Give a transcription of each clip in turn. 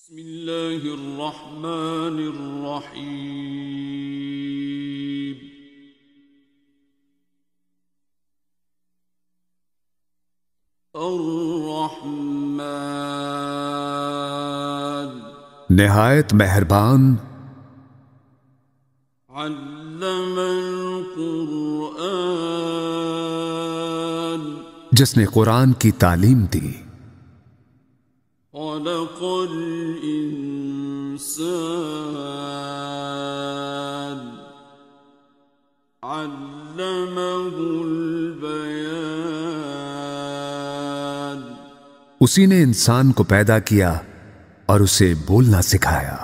بسم اللہ الرحمن الرحیم الرحمن نہایت مہربان، علم القرآن جس نے قرآن کی تعلیم دی، خلق الانسان علمہ البیان اسی نے انسان کو پیدا کیا اور اسے بولنا سکھایا۔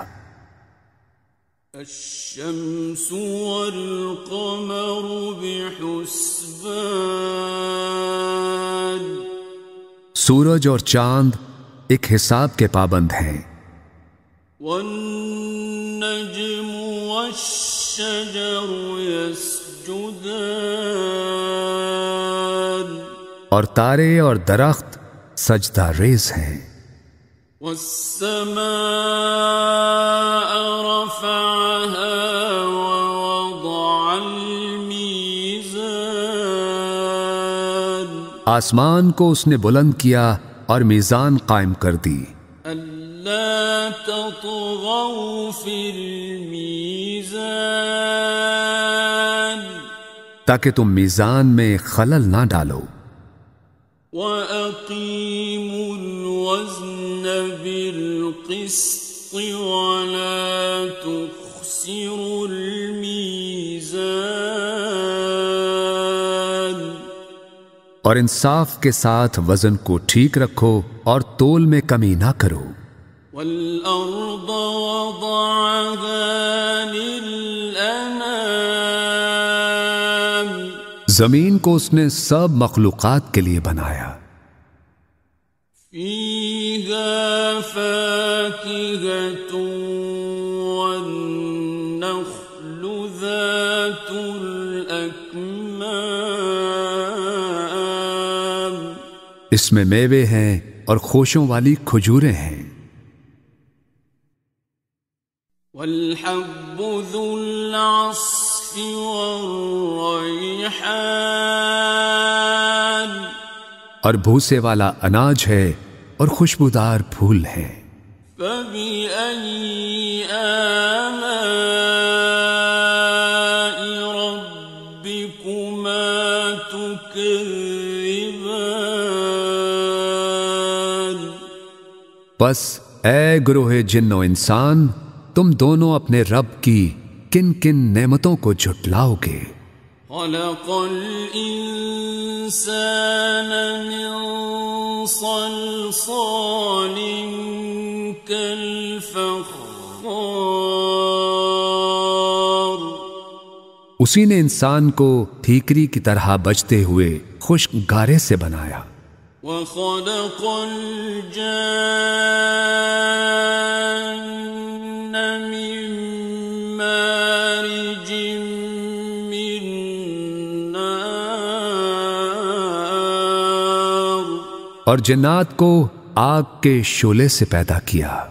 الشمس والقمر بحسبان سورج اور چاند ایک حساب کے پابند ہیں۔ والنجم والشجر يسجدان اور تارے اور درخت سجدہ ریز ہیں۔ والسماء رفعها ووضع الميزان آسمان کو اس نے بلند کیا اور میزان قائم کر دی، ألا تطغوا في الميزان تاکہ تم میزان میں خلل نہ ڈالو۔ وَأَقِيمُوا الْوَزْنَ بِالْقِسْطِ وَلَا تُخْسِرُوا الْمِيزَانَ اور انصاف کے ساتھ وزن کو ٹھیک رکھو اور تول میں کمی نہ کرو۔ وَالْأَرْضَ وَضَعَهَا لِلْأَنَامِ زمین کو اس نے سب مخلوقات کے لیے بنایا، فِيهَا فَاكِهَةٌ وَالنَّخْلُ ذَاتُ الْأَكْمَامِ اس میں میوے ہیں اور خوشوں والی کھجوریں ہیں۔ وَالْحَبُّ ذُو الْعَصْفِ وَالرَّيْحَانُ اور بھوسے والا اناج ہے اور خوشبودار پھول ہیں۔ فَبِأَيِّ آلَاءِ رَبِّكُمَا تُكَذِّبَانِ بس اے گروہ جن و انسان، تم دونوں اپنے رب کی کن کن نعمتوں کو جھٹلاؤ گے۔ خلق الانسان من صلصال كالفخار اسی نے انسان کو ٹھیکری کی طرح بجتے ہوئے خشک گارے سے بنایا۔ وخلق الجان من مارج من نار اور جنات کو آگ کے شعلے سے پیدا کیا۔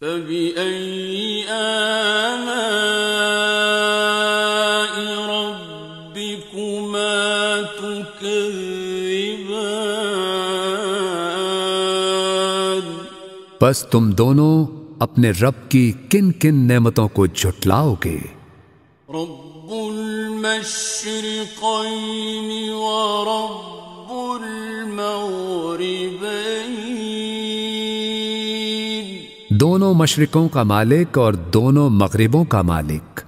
فبأي آلاء ربكما تكذبان بس تم دونوں اپنے رب کی کن کن نعمتوں کو جھٹلاؤ گے۔ رب المشرقين ورب المغربين دونوں مشرقوں کا مالک اور دونوں مغربوں کا مالک۔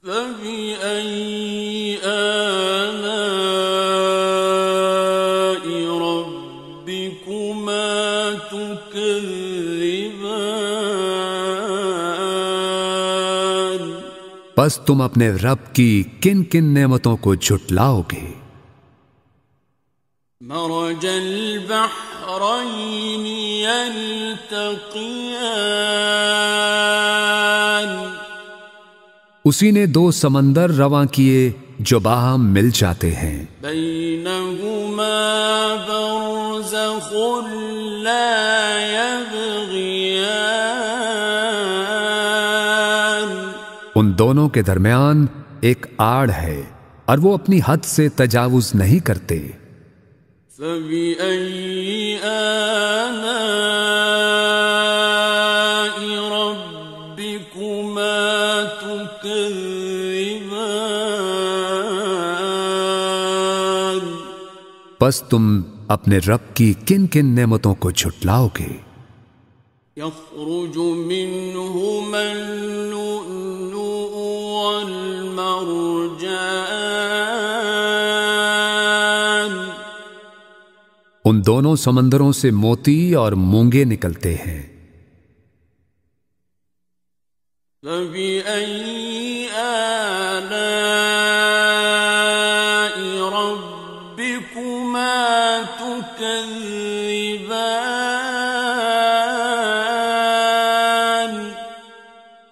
فبأي آلاء ربكما تكذبان بس تم اپنے رب کی کن کن نعمتوں کو جھٹلاؤ گے۔ مرج البحرين يلتقيان اسی نے دو سمندر رواں کیے جو باہم مل جاتے ہیں، بينهما برزخ لا دونوں کے درمیان ایک آڑ ہے اور وہ اپنی حد سے تجاوز نہیں کرتے۔ فَبِأَيِّ آلَاءِ رَبِّكُمَا تُكَذِّبَانِ پس تم اپنے رب کی کن کن نعمتوں کو جھٹلاؤ گے؟ يَخْرُجُ مِنْهُمَا اللُّؤْلُؤُ وَالْمَرْجَانُ ان دونوں سمندروں سے موتی اور مونگے نکلتے ہیں۔ فَبِأَيِّ آلَاءِ رَبِّكُمَا تُكَذِّبَانِ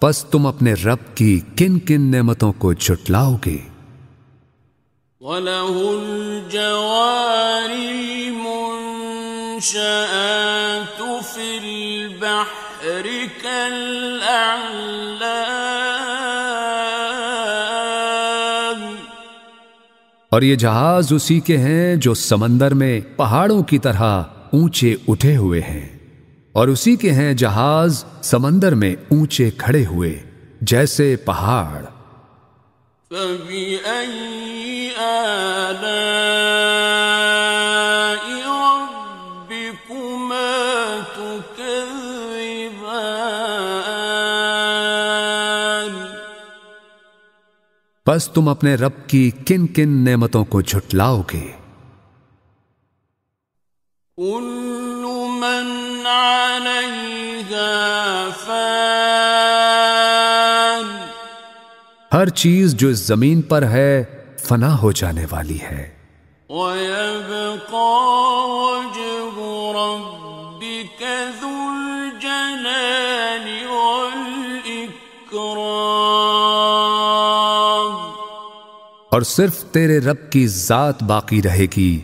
پس تم اپنے رب کی کن کن نعمتوں کو جھٹلاؤ گے؟ وَلَهُ الْجَوَارِ الْمُنشَآتُ فِي الْبَحْرِ كَالْأَعْلَامِ اور یہ جہاز اسی کے ہیں جو سمندر میں پہاڑوں کی طرح اونچے اٹھے ہوئے ہیں، اور اسی کے ہیں جہاز سمندر میں اونچے کھڑے ہوئے جیسے پہاڑ۔ فَبِأَيِّ آلَاءِ رَبِّكُمَا تُكَذِّبَانِ پس تم اپنے رب کی کن کن نعمتوں کو جھٹلاؤ گے؟ كُلُّ مَنْ عَلَيْهَا فَانٍ ہر چیز جو اس زمین پر ہے فنا ہو جانے والی ہے، وَيَبْقَى وَجْهُ رَبِّكَ ذُو الْجَلَالِ وَالْإِكْرَامِ اور صرف تیرے رب کی ذات باقی رہے گی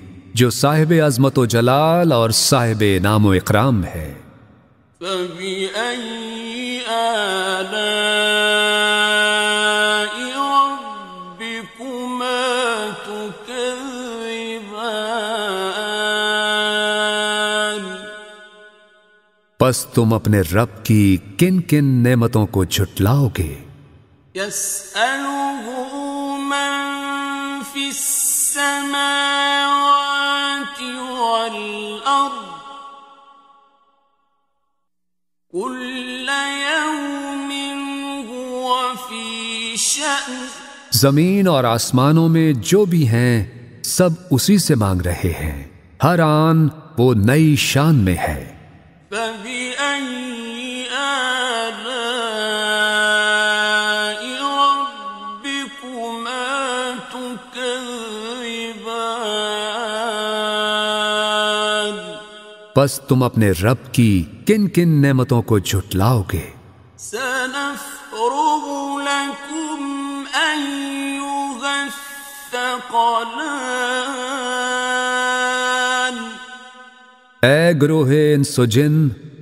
جو صاحب عظمت و جلال اور صاحب انعام و اکرام ہے۔ فَبِأَيِّ آلَاءِ رَبِّكُمَا تُكَذِّبَانِ پس تم اپنے رب کی کن کن نعمتوں کو جھٹلاؤ گے؟ يَسْأَلُهُ مَن فِي السَّمَاوَاتِ وَالْأَرْضِ كُلَّ يَوْمٍ هُوَ فِي شَأْنٍ زمین اور آسمانوں میں جو بھی ہیں سب اسی سے مانگ رہے ہیں، ہر آن وہ نئی شان میں ہے۔ فَبِأَيِّ آلَاءِ رَبِّكُمَا تُكَذِّبَانِ پس تم اپنے رب کی کن کن نعمتوں کو جھٹلاؤ گے؟ سَنَفْرُغُ لَكُمْ أَيُّهَ الثَّقَلَانِ اے گروہ انس و جن،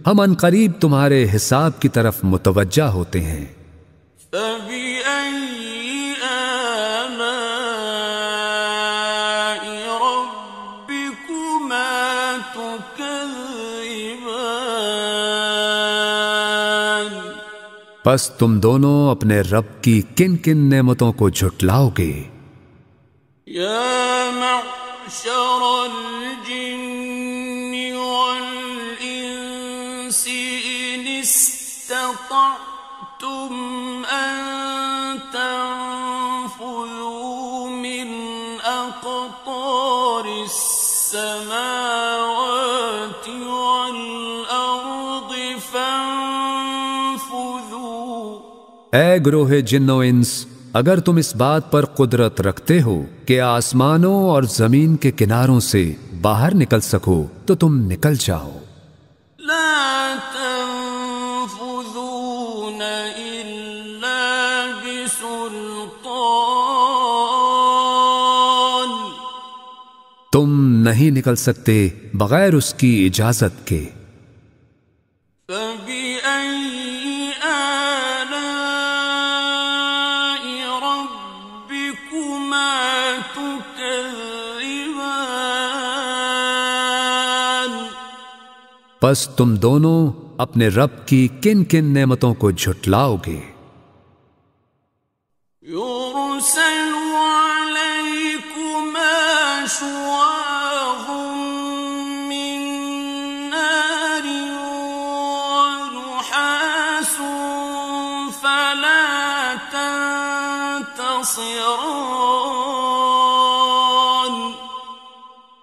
ہم عنقریب تمہارے حساب کی طرف متوجہ ہوتے ہیں۔ فَبِأَيِّ آلَاءِ رَبِّكُمَا تُكَذِّبَانِ پس تم دونوں اپنے رب کی کن کن نعمتوں کو جھٹلاؤ گے؟ يَا مَعْشَرَ الْجِنِّ وَالْإِنسِ إِنِ اسْتَطَعْتُمْ أَن تَنفُذُوا مِنْ أَقْطَارِ السَّمَاوَاتِ وَالْأَرْضِ فَانفُذُوا اے گروہ جن و انس، اگر تم اس بات پر قدرت رکھتے ہو کہ آسمانوں اور زمین کے کناروں سے باہر نکل سکو تو تم نکل جاؤ۔ لا تنفذون إلا بسلطان تم نہیں نکل سکتے بغیر اس کی اجازت کے۔ فَبِأَيِّ آلَاءِ پس تم دونوں اپنے رب کی کن کن نعمتوں کو جھٹلاؤ گے؟ يرسل عليكما شواظ من نار ونحاس فلا تنتصران۔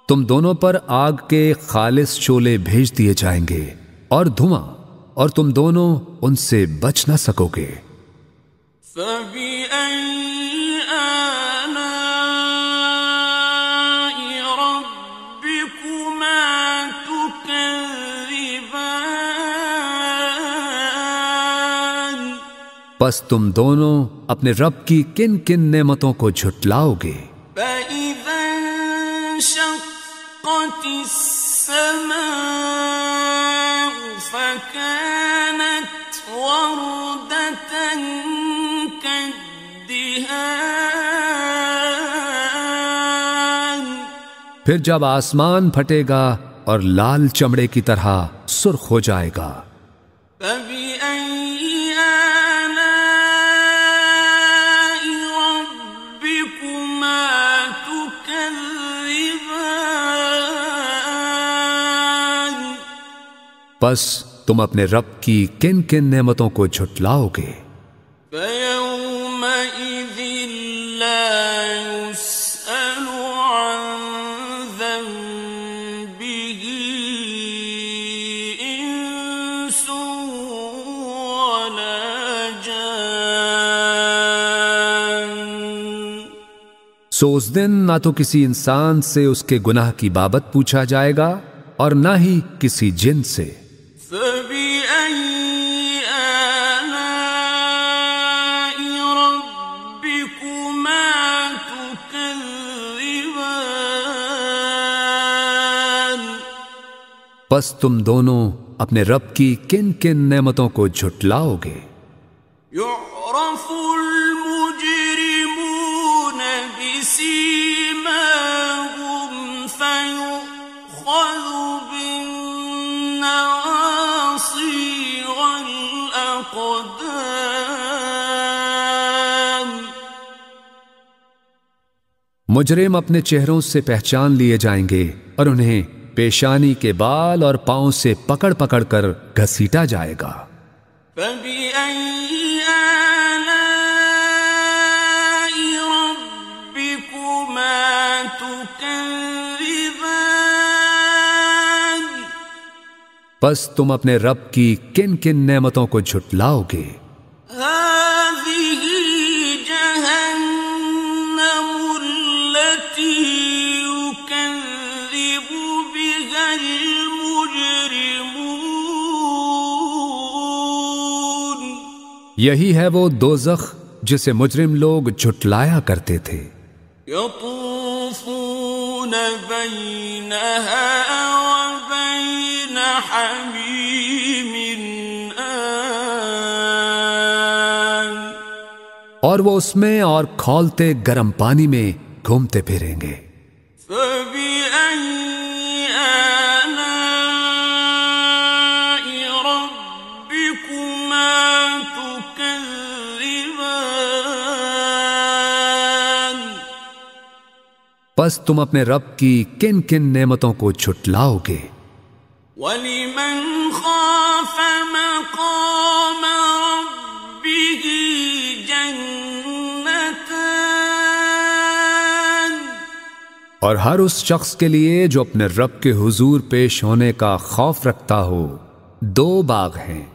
تم دونوں پر آگ کے خالص شعلے بھیج دیے جائیں گے اور دھواں، اور تم دونوں ان سے بچ نہ سکو گے۔ فَبِأَيِّ آلَاءِ رَبِّكُمَا تُكَذِّبَانِ۔ پس تم دونوں اپنے رب کی کن کن نعمتوں کو جھٹلاؤ گے؟ فَإِذَا انشَقَّتِ السَّمَاءُ فَكَانَتْ وَرْدَةً كَالدِّهَانِ۔ پھر جب آسمان پھٹے گا اور لال چمڑے کی طرح سرخ ہو جائے گا۔ فَبِأَيِّ آلَاءِ رَبِّكُمَا تُكَذِّبَانِ۔ پس تم اپنے رب کی کن کن نعمتوں کو جھٹلاؤ گے؟ فَيَوْمَئِذٍ لَا يُسْأَلُ عَنْ ذَنبِهِ إِنسٌ وَلَا جَانٌّ۔ سو اس دن نہ تو کسی انسان سے اس کے گناہ کی بابت پوچھا جائے گا اور نہ ہی کسی جن سے۔ فَبِأَيِّ آلَاءِ رَبِّكُمَا تُكَذِّبَانِ۔ پس تم دونوں اپنے رب کی کن کن نعمتوں کو جھٹلاؤ گے؟ يُعْرَفُ الْمُجْرِمُونَ بِسِيمَاهُمْ فَيُؤْخَذُ بِالنَّوَاصِي وَالْأَقْدَامِ۔ مجرم اپنے چہروں سے پہچان لیے جائیں گے اور انہیں پیشانی کے بال اور پاؤں سے پکڑ پکڑ کر گھسیٹا جائے گا۔ فَبِأَيِّ آلَاءِ رَبِّكُمَا تُكَذِّبَانِ۔ پس تم اپنے رب کی کن کن نعمتوں کو جھٹلاؤ گے؟ هَٰذِهِ جَهَنَّمُ الَّتِي يُكَذِّبُ بِهَا الْمُجْرِمُونَ۔ یہی ہے وہ دوزخ جسے مجرم لوگ جھٹلایا کرتے تھے۔ يَطُوفُونَ بَيْنَهَا وَبَيْنَ حَمِيمٍ آنٍ۔ اور وہ اس میں اور کھولتے گرم پانی میں گھومتے پھریں گے۔ فَبِأَيِّ آلَاءِ رَبِّكُمَا تُكَذِّبَانِ۔ پس تم اپنے رب کی کن کن نعمتوں کو جھٹلاؤ گے؟ وَلِمَنْ خَافَ مَقَامَ رَبِّهِ جَنَّتَانِ۔ اور ہر اس شخص کے لیے جو اپنے رب کے حضور پیش ہونے کا خوف رکھتا ہو دو باغ ہیں۔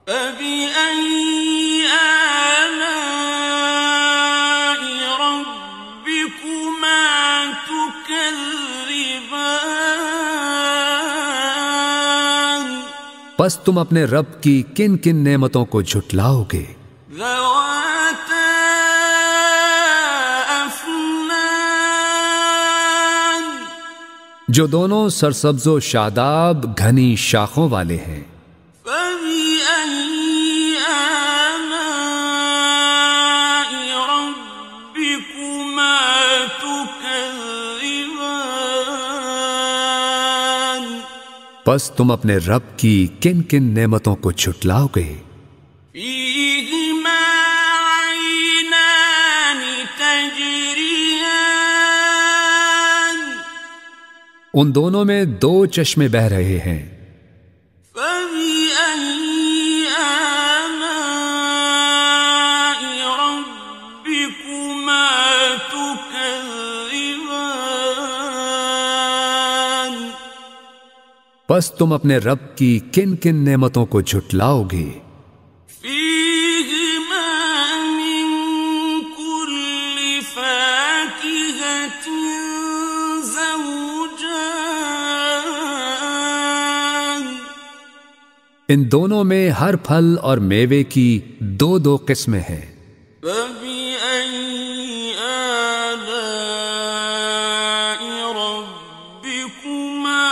فَبِأَيِّ آلَاءِ رَبِّكُمَا تُكَذِّبَانِ۔ پس تم اپنے رب کی کن کن نعمتوں کو جھٹلاؤ گے؟ ذَوَاتَا أَفْنَانٍ۔ جو دونوں سرسبز و شاداب گھنی شاخوں والے ہیں۔ فَبِأَيِّ آلَاءِ رَبِّكُمَا تُكَذِّبَانِ۔ پس تم اپنے رب کی کن کن نعمتوں کو جھٹلاؤ گے؟ فیہما عینان تجریان، ان دونوں میں دو چشمے بہہ رہے ہیں۔ فبأئی آلاء ربکما تکذبان، پس تم اپنے رب کی کن کن نعمتوں کو جھٹلاؤ گے؟ فیہما من کل فاکہۃ زوجان، ان دونوں میں ہر پھل اور میوے کی دو دو قسمیں ہیں۔ فبأئی آلاء ربکما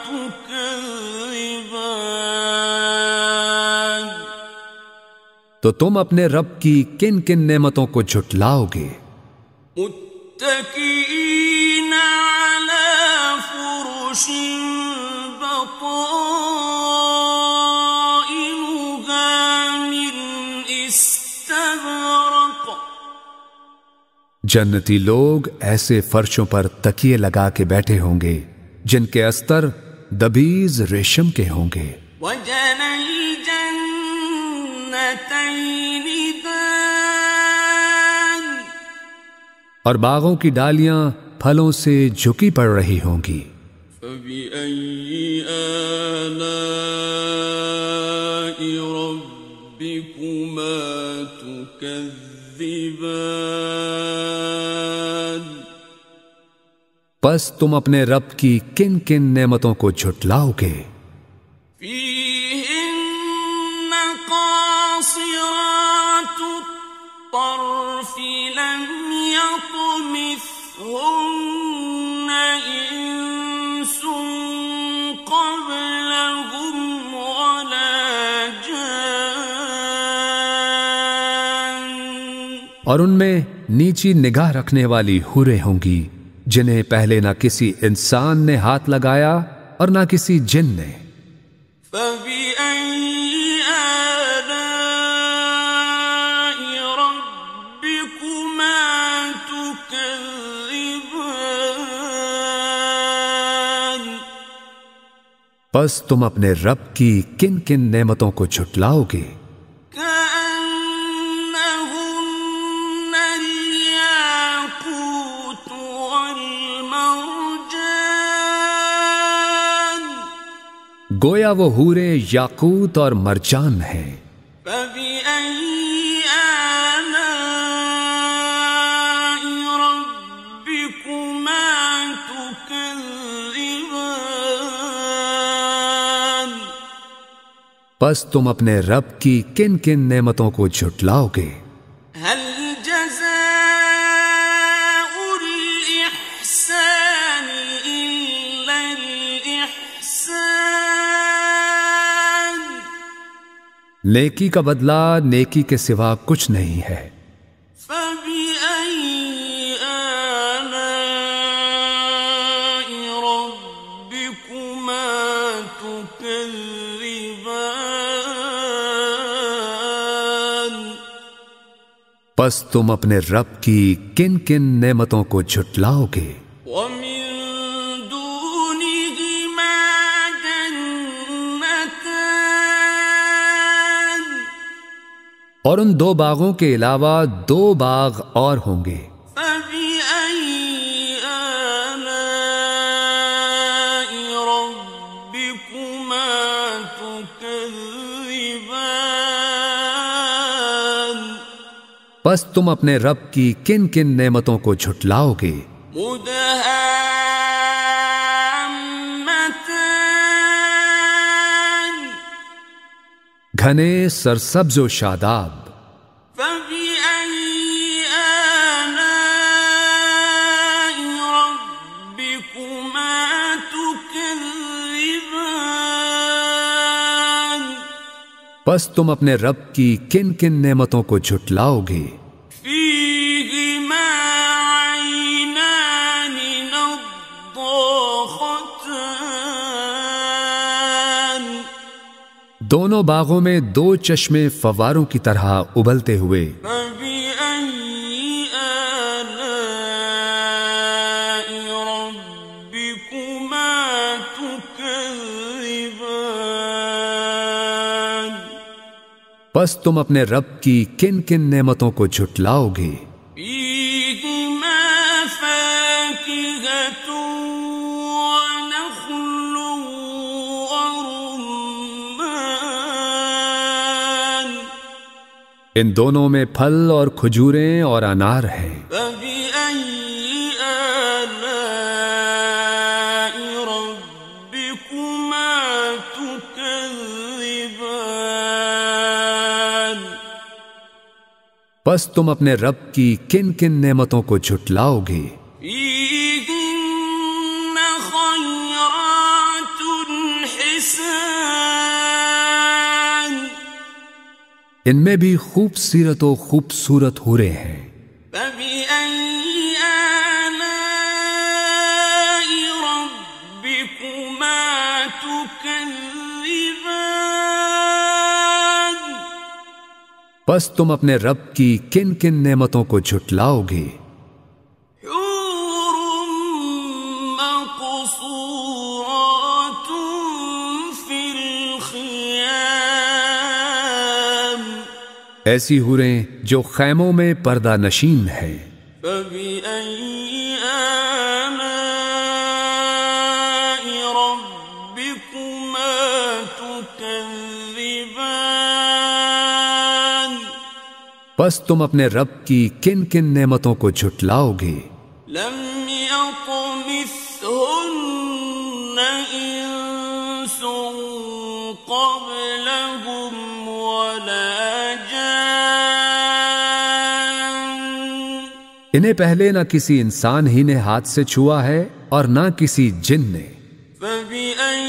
تکذبان، تو تم اپنے رب کی کن کن نعمتوں کو جھٹلاؤ گے؟ متکئین علی فرش بطائنها من استبرق، جنتی لوگ ایسے فرشوں پر تکیے لگا کے بیٹھے ہوں گے جن کے استر دبیز ریشم کے ہوں گے۔ وجنى الجنتین دان، اور باغوں کی ڈالیاں پھلوں سے جھکی پڑ رہی ہوں گی۔ فبأئی آلاء ربکما تکذبان، پس تم اپنے رب کی کن کن نعمتوں کو جھٹلاؤ گے؟ فیہن قاصرات الطرف لم یطمثہن انس قبلہم ولا جان، اور ان میں نیچی نگاہ رکھنے والی حوریں ہوں گی جنہیں پہلے نہ کسی انسان نے ہاتھ لگایا اور نہ کسی جن نے۔ فبأئی آلاء ربکما تکذبان، پس تم اپنے رب کی کن کن نعمتوں کو جھٹلاؤ گے؟ كأنهن الياقوت والمرجان، گویا وہ حوریں یاقوت اور مرجان ہیں۔ فبأي آلاء ربكما تكذبان، پس تم اپنے رب کی کن کن نعمتوں کو جھٹلاؤ گے؟ هل جزاء الإحسان إلا الإحسان، نیکی کا بدلہ نیکی کے سوا کچھ نہیں ہے۔ فبأي آلاء ربكما تكذبان، پس تم اپنے رب کی کن کن نعمتوں کو جھٹلاؤ گے؟ ومن دونهما جنتان، اور ان دو باغوں کے علاوہ دو باغ اور ہوں گے۔ فبأي آلاء ربكما تكذبان، پس تم اپنے رب کی کن کن نعمتوں کو جھٹلاؤ گے؟ مدہامتان، گھنے سرسبز و شاداب۔ فبأي آلاء ربكما تكذبان، پس تم اپنے رب کی کن کن نعمتوں کو جھٹلاؤ گے؟ فیہما عینان نضاختان، دونوں باغوں میں 2 چشمے فواروں کی طرح ابلتے ہوئے. فبأي آلاء ربكما تكذبان پس تم اپنے رب کی کن کن نعمتوں کو جھٹلاؤ گے؟ فيهما فاكهة ونخل ورمان ان دونوں میں پھل اور کھجوریں اور انار ہیں. فبأي آلاء ربكما تكذبان پس تم اپنے رب کی کن کن نعمتوں کو جھٹلاؤ گے؟ فيهن خيرات حسان ان میں بھی خوبصورت و خوبصورت حوریں ہیں. فبأي آلاء ربكما تكذبان پس تم اپنے رب کی کن کن نعمتوں کو جھٹلاؤ گے؟ حور مقصورات في الخيام ایسی حوریں جو خیموں میں پردہ نشین ہیں. فبأي آلاء ربكما تكذبان پس تم اپنے رب کی کن کن نعمتوں کو جھٹلاؤ گے؟ لم يطمثهن إنس قبلهم ولا جان انہیں پہلے نہ کسی انسان ہی نے ہاتھ سے چھوا ہے اور نہ کسی جن نے. فبأي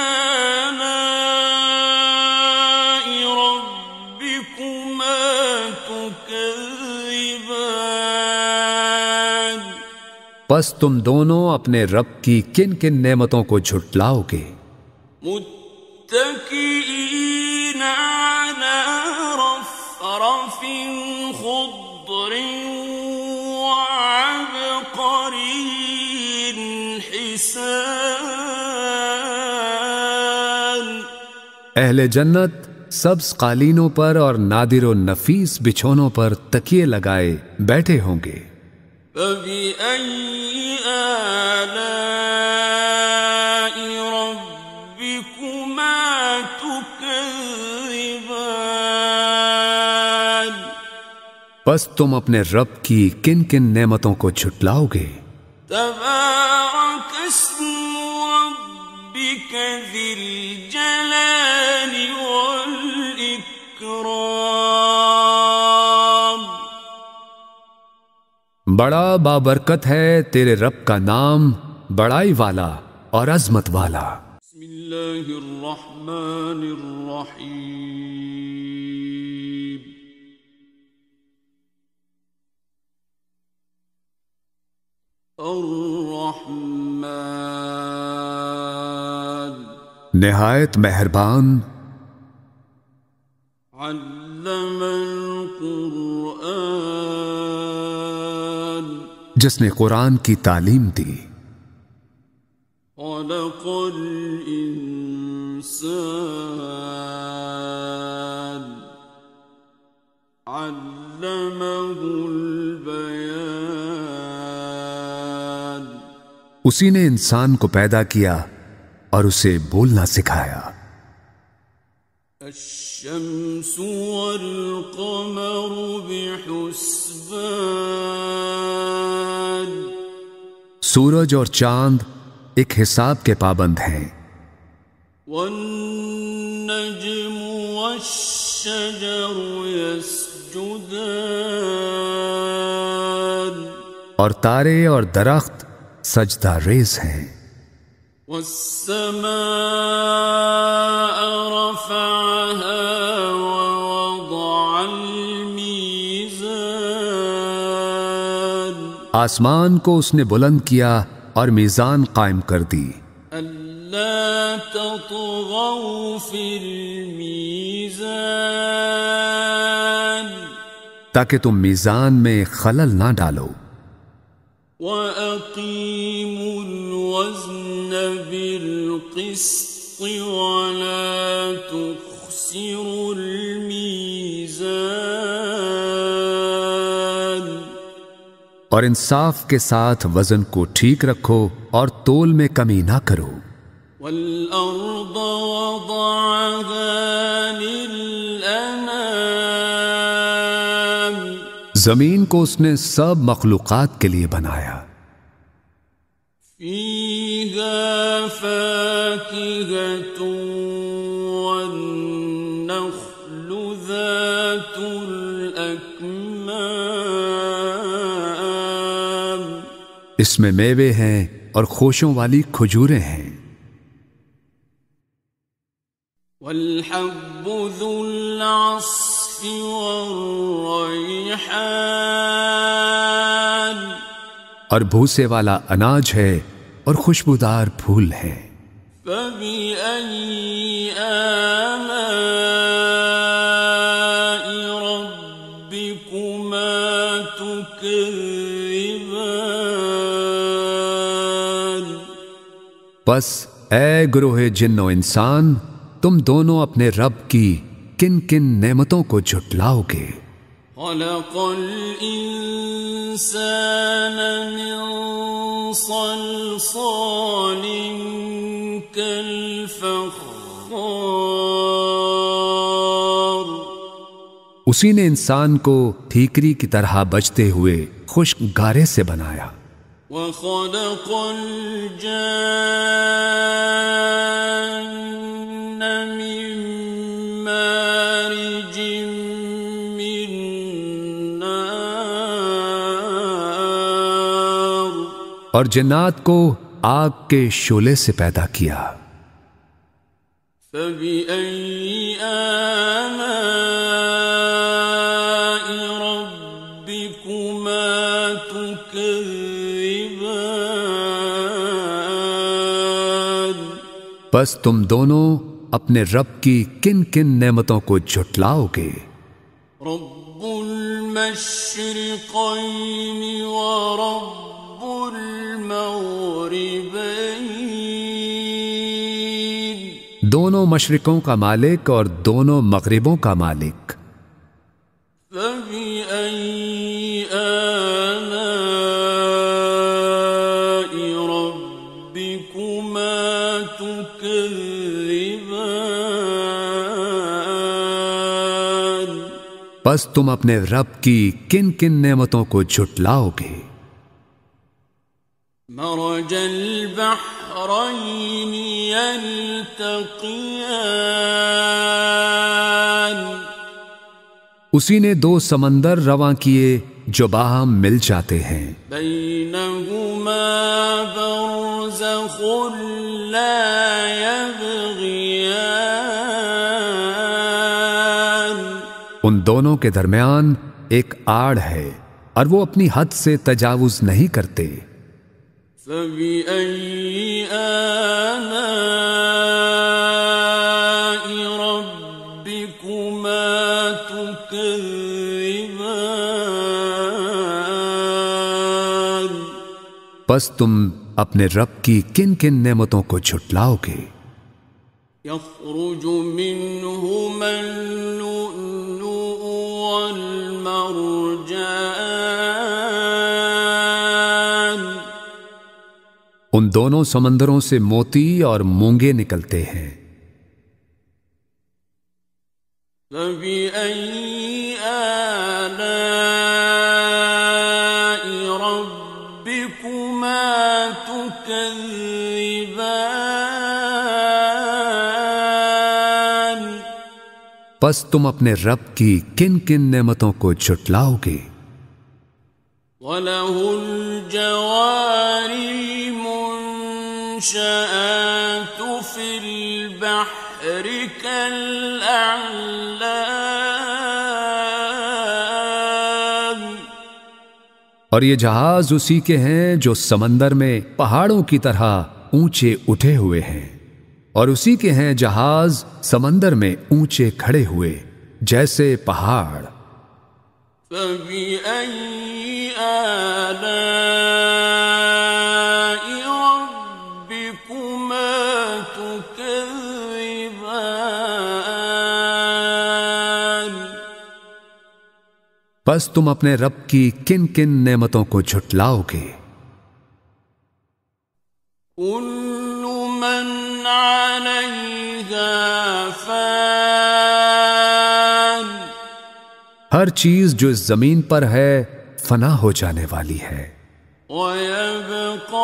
آلاء ربكما تكذبان پس تم دونوں اپنے رب کی کن کن نعمتوں کو جھٹلاؤ گے؟ متكئين على رفرف خضر وعبقري حسان اہل جنت سبز قالینوں پر اور نادر و نفیس بچھونوں پر تکیے لگائے بیٹھے ہوں گے. فبأي آلاء ربكما تكذبان پس تم اپنے رب کی کن کن نعمتوں کو جھٹلاؤ گے؟ تبارك اسم ربك ذي الجلال والإكرام بڑا بابرکت ہے تیرے رب کا نام، بڑائی والا اور عظمت والا. بسم الله الرحمن الرحيم الرحمن نہایت مہربان، علم القرآن جس نے قرآن کی تعلیم دی. خلق الإنسان علمه البيان اسی نے انسان کو پیدا کیا اور اسے بولنا سکھایا. الشمس والقمر بحسبان سورج اور چاند ایک حساب کے پابند ہیں. والنجم والشجر يسجدان اور تارے اور درخت سجدہ ریز ہیں. والسماء رفعها ووضع الميزان آسمان کو اس نے بلند کیا اور میزان قائم کر دی. ألا ألا تطغوا في الميزان تاکہ تم میزان میں خلل نہ ڈالو. وَأَقِيمُوا الْوَزْنَ بِالْقِسْطِ وَلَا تُخْسِرُوا الْمِيزَانَ اور انصاف کے ساتھ وزن کو ٹھیک رکھو اور تول میں کمی نہ کرو. وَالْأَرْضَ وَضَعَهَا لِلْأَنَامِ زمین کو اس نے سب مخلوقات کے لیے بنایا. فِيهَا فَاكِهَةٌ وَالنَّخْلُ ذَاتُ الْأَكْمَامِ اس میں میوے ہیں اور خوشوں والی کھجوریں ہیں. وَالْحَبُّ ذُو الْعَصْفِ وَالرَّيْحَانِ اور بھوسے والا اناج ہے اور خوشبودار پھول ہیں. فَبِأَيِّ آلَاءِ رَبِّكُمَا تُكَذِّبَانِ بس اے گروہ جن و انسان، تم دونوں اپنے رب کی کن کن نعمتوں کو جھٹلاؤ گے. خَلَقَ الْإِنسَانَ مِنْ صَلْصَالٍ كَالْفَخَّارِ اسی نے انسان کو ٹھیکری کی طرح بجتے ہوئے خشک گارے سے بنایا. وَخَلَقَ الْجَانَّ مِن مَّارِجٍ مِّن نَّارٍ اور جنات کو آگ کے شعلے سے پیدا کیا. فَبِأَيِّ آلَاءِ رَبِّكُمَا تُكَذِّبَانِ بس تم دونوں اپنے رب کی کن کن نعمتوں کو جھٹلاؤ گے. رب المشرقين ورب المغربين دونوں مشرقوں کا مالک اور دونوں مغربوں کا مالک. فبأي آلاء ربكما تكذبان بس تم اپنے رب کی کن کن نعمتوں کو جھٹلاؤ گے. مرج البحرين يلتقيان اسی نے دو سمندر رواں کیے جو باہم مل جاتے ہیں. بينهما برزخ لا يبغيان ان دونوں کے درمیان ایک آڑ ہے اور وہ اپنی حد سے تجاوز نہیں کرتے. فبأي آلاء ربكما تكذبان بس تم اپنے رب کی کن کن نعمتوں کو جھٹلاؤ گے. يخرج منهما اللؤلؤ والمرجان ان دونوں سمندروں سے موتی اور مونگے نکلتے ہیں. فبأي آلاء ربكما تكذبان بس تم اپنے رب کی کن کن نعمتوں کو جھٹلاؤ گے. وَلَهُ الْجَوَارِ الْمُنشَآتُ فِي الْبَحْرِ كَالْأَعْلَامِ اور یہ جہاز اسی کے ہیں جو سمندر میں پہاڑوں کی طرح اونچے اٹھے ہوئے ہیں. اور اسی کے ہیں جہاز سمندر میں اونچے کھڑے ہوئے جیسے پہاڑ۔ فَبِأَيِّ آلَاءِ رَبِّكُمَا تُكَذِّبَانِ پس تم اپنے رب کی کن کن نعمتوں کو جھٹلاؤ گے؟ كُلُّ مَنْ عَلَيْهَا فَانٍ ہر چیز جو اس زمین پر ہے فنا ہو جانے والی ہے۔ وَيَبْقَى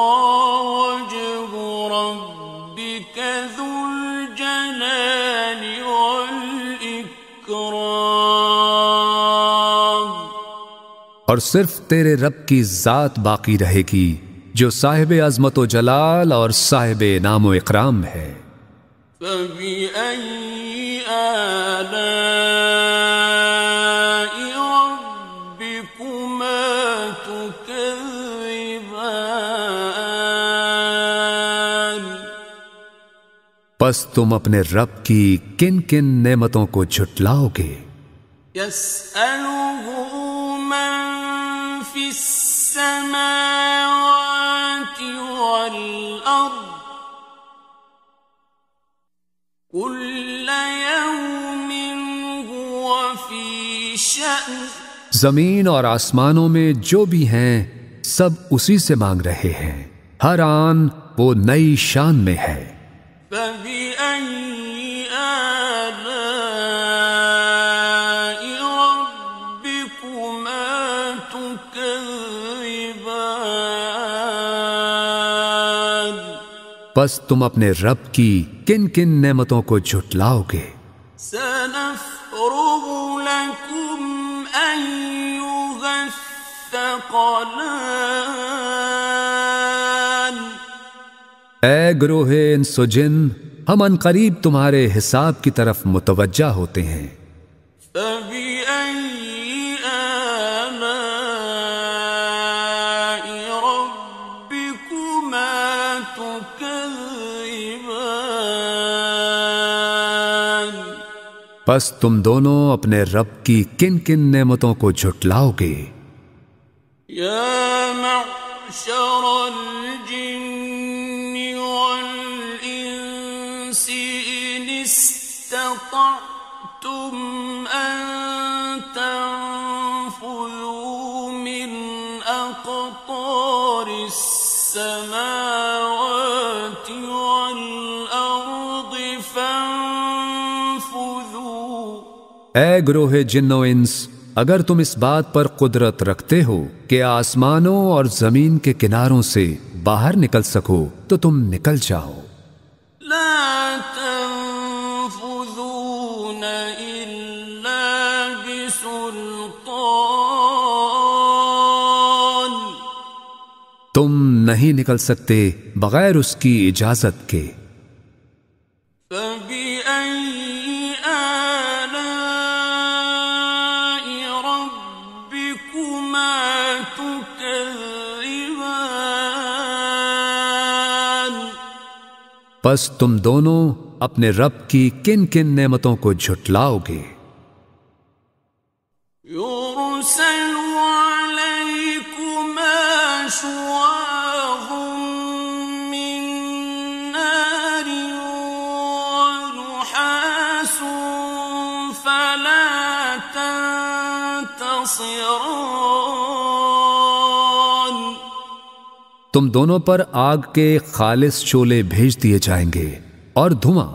وَجْهُ رَبِّكَ ذُو الْجَلَالِ وَالْإِكْرَامِ اور صرف تیرے رب کی ذات باقی رہے گی جو صاحب عظمت و جلال اور صاحب انعام و اکرام ہے۔ فَبِأَيِّ آلَاءِ رَبِّكُمَا تُكَذِّبَانِ پس تم اپنے رب کی کن کن نعمتوں کو جھٹلاؤ گے؟ يَسْأَلُهُ مَن فِي السَّمَاوَاتِ وَالْأَرْضِ كُلَّ يَوْمٍ هُوَ فِي شَأْنٍ زمین اور آسمانوں میں جو بھی ہیں سب اسی سے مانگ رہے ہیں، ہر آن وہ نئی شان میں ہے۔ فَبِأَيِّ آلَاءِ رَبِّكُمَا تُكَذِّبَانِ پس تم اپنے رب کی کن کن نعمتوں کو جھٹلاؤ گے؟ سَنَفْرُغُ لَكُمْ أَيُّهَ الثَّقَلَانِ اے گروہ انس و جن، ہم عنقریب تمہارے حساب کی طرف متوجہ ہوتے ہیں۔ فَبِأَيِّ آلَاءِ رَبِّكُمَا تُكَذِّبَانِ پس تم دونوں اپنے رب کی کن کن نعمتوں کو جھٹلاؤ گے؟ يَا مَعْشَرَ الْجِنِّ وَالْإِنسِ إِنِ اسْتَطَعْتُمْ أَن تَنفُذُوا مِنْ أَقْطَارِ السَّمَاوَاتِ وَالْأَرْضِ فَانفُذُوا اے گروہ جن و انس، اگر تم اس بات پر قدرت رکھتے ہو کہ آسمانوں اور زمین کے کناروں سے باہر نکل سکو تو تم نکل جاؤ۔ لا تنفذون إلا بسلطان تم نہیں نکل سکتے بغیر اس کی اجازت کے۔ فبأي آلاء ربكما تكذبان پس تم دونوں اپنے رب کی کن کن نعمتوں کو جھٹلاؤ گے؟ يرسل عليكما شواظ من نار ونحاس فلا تنتصران تم دونوں پر آگ کے خالص شعلے بھیج دیے جائیں گے اور دھواں،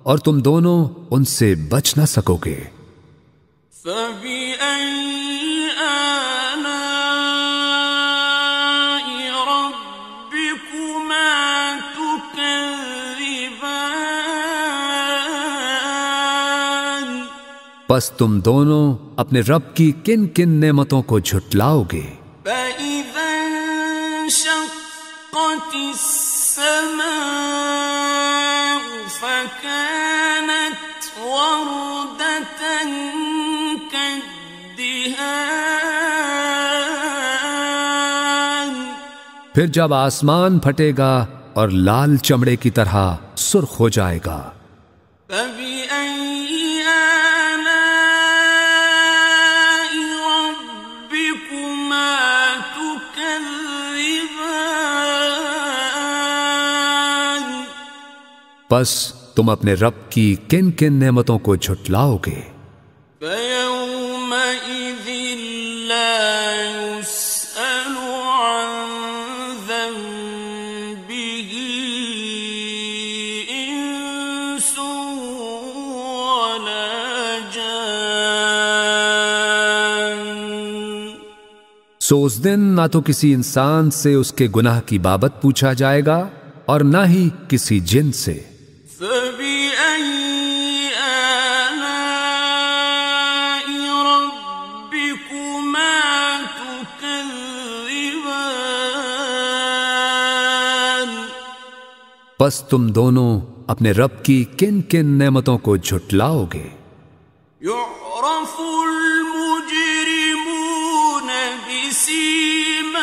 اور تم دونوں ان سے بچ نہ سکو گے۔ فبأي آلاء ربكما تكذبان پس تم دونوں اپنے رب کی کن کن نعمتوں کو جھٹلاؤ گے؟ فإذا انشقت السماء فكانت وردة كالدهان پھر جب آسمان پھٹے گا اور لال چمڑے کی طرح سرخ ہو جائے گا۔ فَبِأَيِّ آلَاءِ رَبِّكُمَا تُكَذِّبَانِ پس تم اپنے رب کی کن کن نعمتوں کو جھٹلاؤ گے؟ فَيَوْمَئِذٍ لَا يُسْأَلُ عَنْ ذَنبِهِ إِنسٌ وَلَا جَانٌّ سو اس دن نہ تو کسی انسان سے اس کے گناہ کی بابت پوچھا جائے گا اور نہ ہی کسی جن سے۔ فَبِأَيِّ آلَاءِ رَبِّكُمَا تُكَذِّبَانِ پس تم دونوں اپنے رب کی کن کن نعمتوں کو جھٹلاؤ گے؟ يُعْرَفُ الْمُجْرِمُونَ بِسِيمَاهُمْ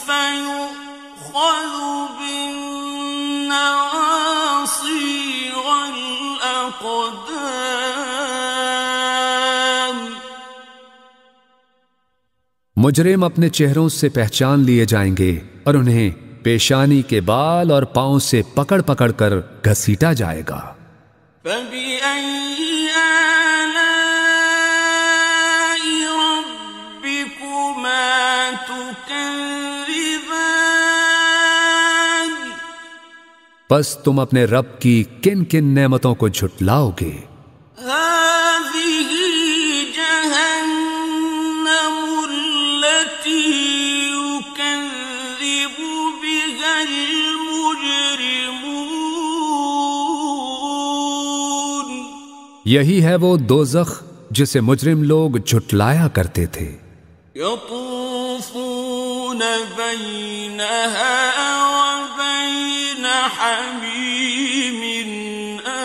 فَيُؤْخَذُ بِالنَّوَاصِي وَالْأَقْدَامِ مجرم اپنے چہروں سے پہچان لیے جائیں گے اور انہیں پیشانی کے بال اور پاؤں سے پکڑ پکڑ کر گھسیٹا جائے گا۔ فَبِأَيِّ آلَاءِ رَبِّكُمَا تُكَذِّبَانِ پس تم اپنے رب کی کن کن نعمتوں کو جھٹلاؤ گے؟ هَٰذِهِ جَهَنَّمُ الَّتِي يُكَذِّبُ بِهَا الْمُجْرِمُونَ یہی ہے وہ دوزخ جسے مجرم لوگ جھٹلایا کرتے تھے۔ يَطُوفُونَ بَيْنَهَا وَبَيْنَ حَمِيمٍ آنٍ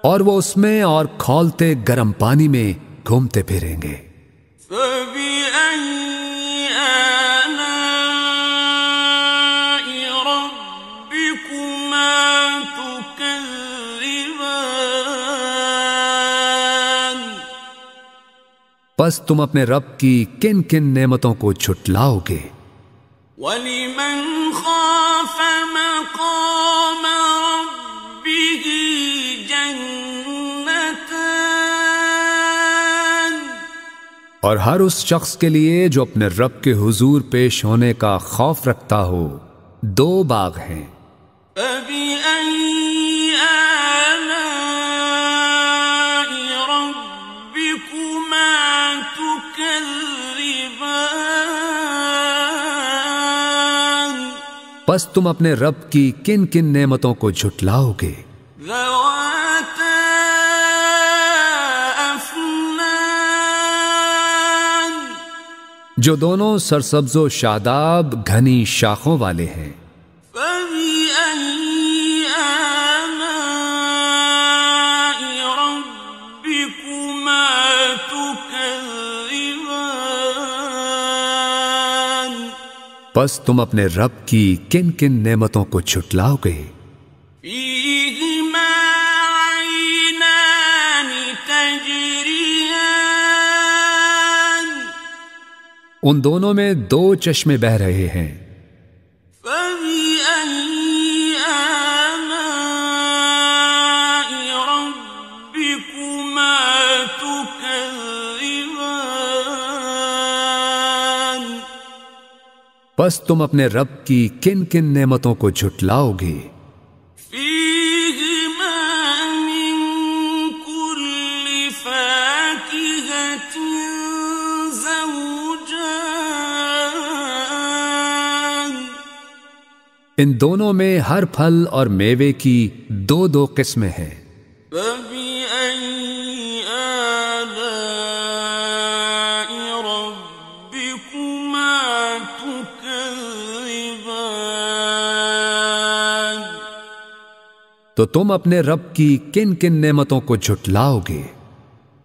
اور وہ اس میں اور کھولتے گرم پانی میں گھومتے پھریں گے۔ فَبِأَيِّ آلَاءِ رَبِّكُمَا تُكَذِّبَانِ پس تم اپنے رب کی کن کن نعمتوں کو جھٹلاؤ گے؟ وَلِمَنْ خَافَ مَقَامَ رَبِّهِ جَنَّتَانِ اور ہر اس شخص کے لیے جو اپنے رب کے حضور پیش ہونے کا خوف رکھتا ہو دو باغ ہیں۔ فَبِأَيِّ آلَاءِ رَبِّكُمَا تُكَذِّبَانِ پس تم اپنے رب کی کن کن نعمتوں کو جھٹلاؤ گے؟ ذَوَاتَا أَفْنَانٍ جو دونوں سرسبز و شاداب گھنی شاخوں والے ہیں۔ فَبِأَيِّ آلَاءِ رَبِّكُمَا تُكَذِّبَانِ پس تم اپنے رب کی کن کن نعمتوں کو جھٹلاؤ گے؟ فِيهِمَا عَيْنَانِ تَجْرِيَانِ ان دونوں میں دو چشمے بہہ رہے ہیں۔ فَبِأَيِّ آلَاءِ رَبِّكُمَا تُكَذِّبَانِ پس تم اپنے رب کی کن کن نعمتوں کو جھٹلاؤ گے؟ فِيهِمَا مِن كُلِّ فَاكِهَةٍ زَوْجَانِ ان دونوں میں ہر پھل اور میوے کی دو دو قسمیں ہیں۔ فَبِأَيِّ آلَاءِ رَبِّكُمَا تُكَذِّبَانِ تو تم اپنے رب کی کن کن نعمتوں کو جھٹلاؤ گے؟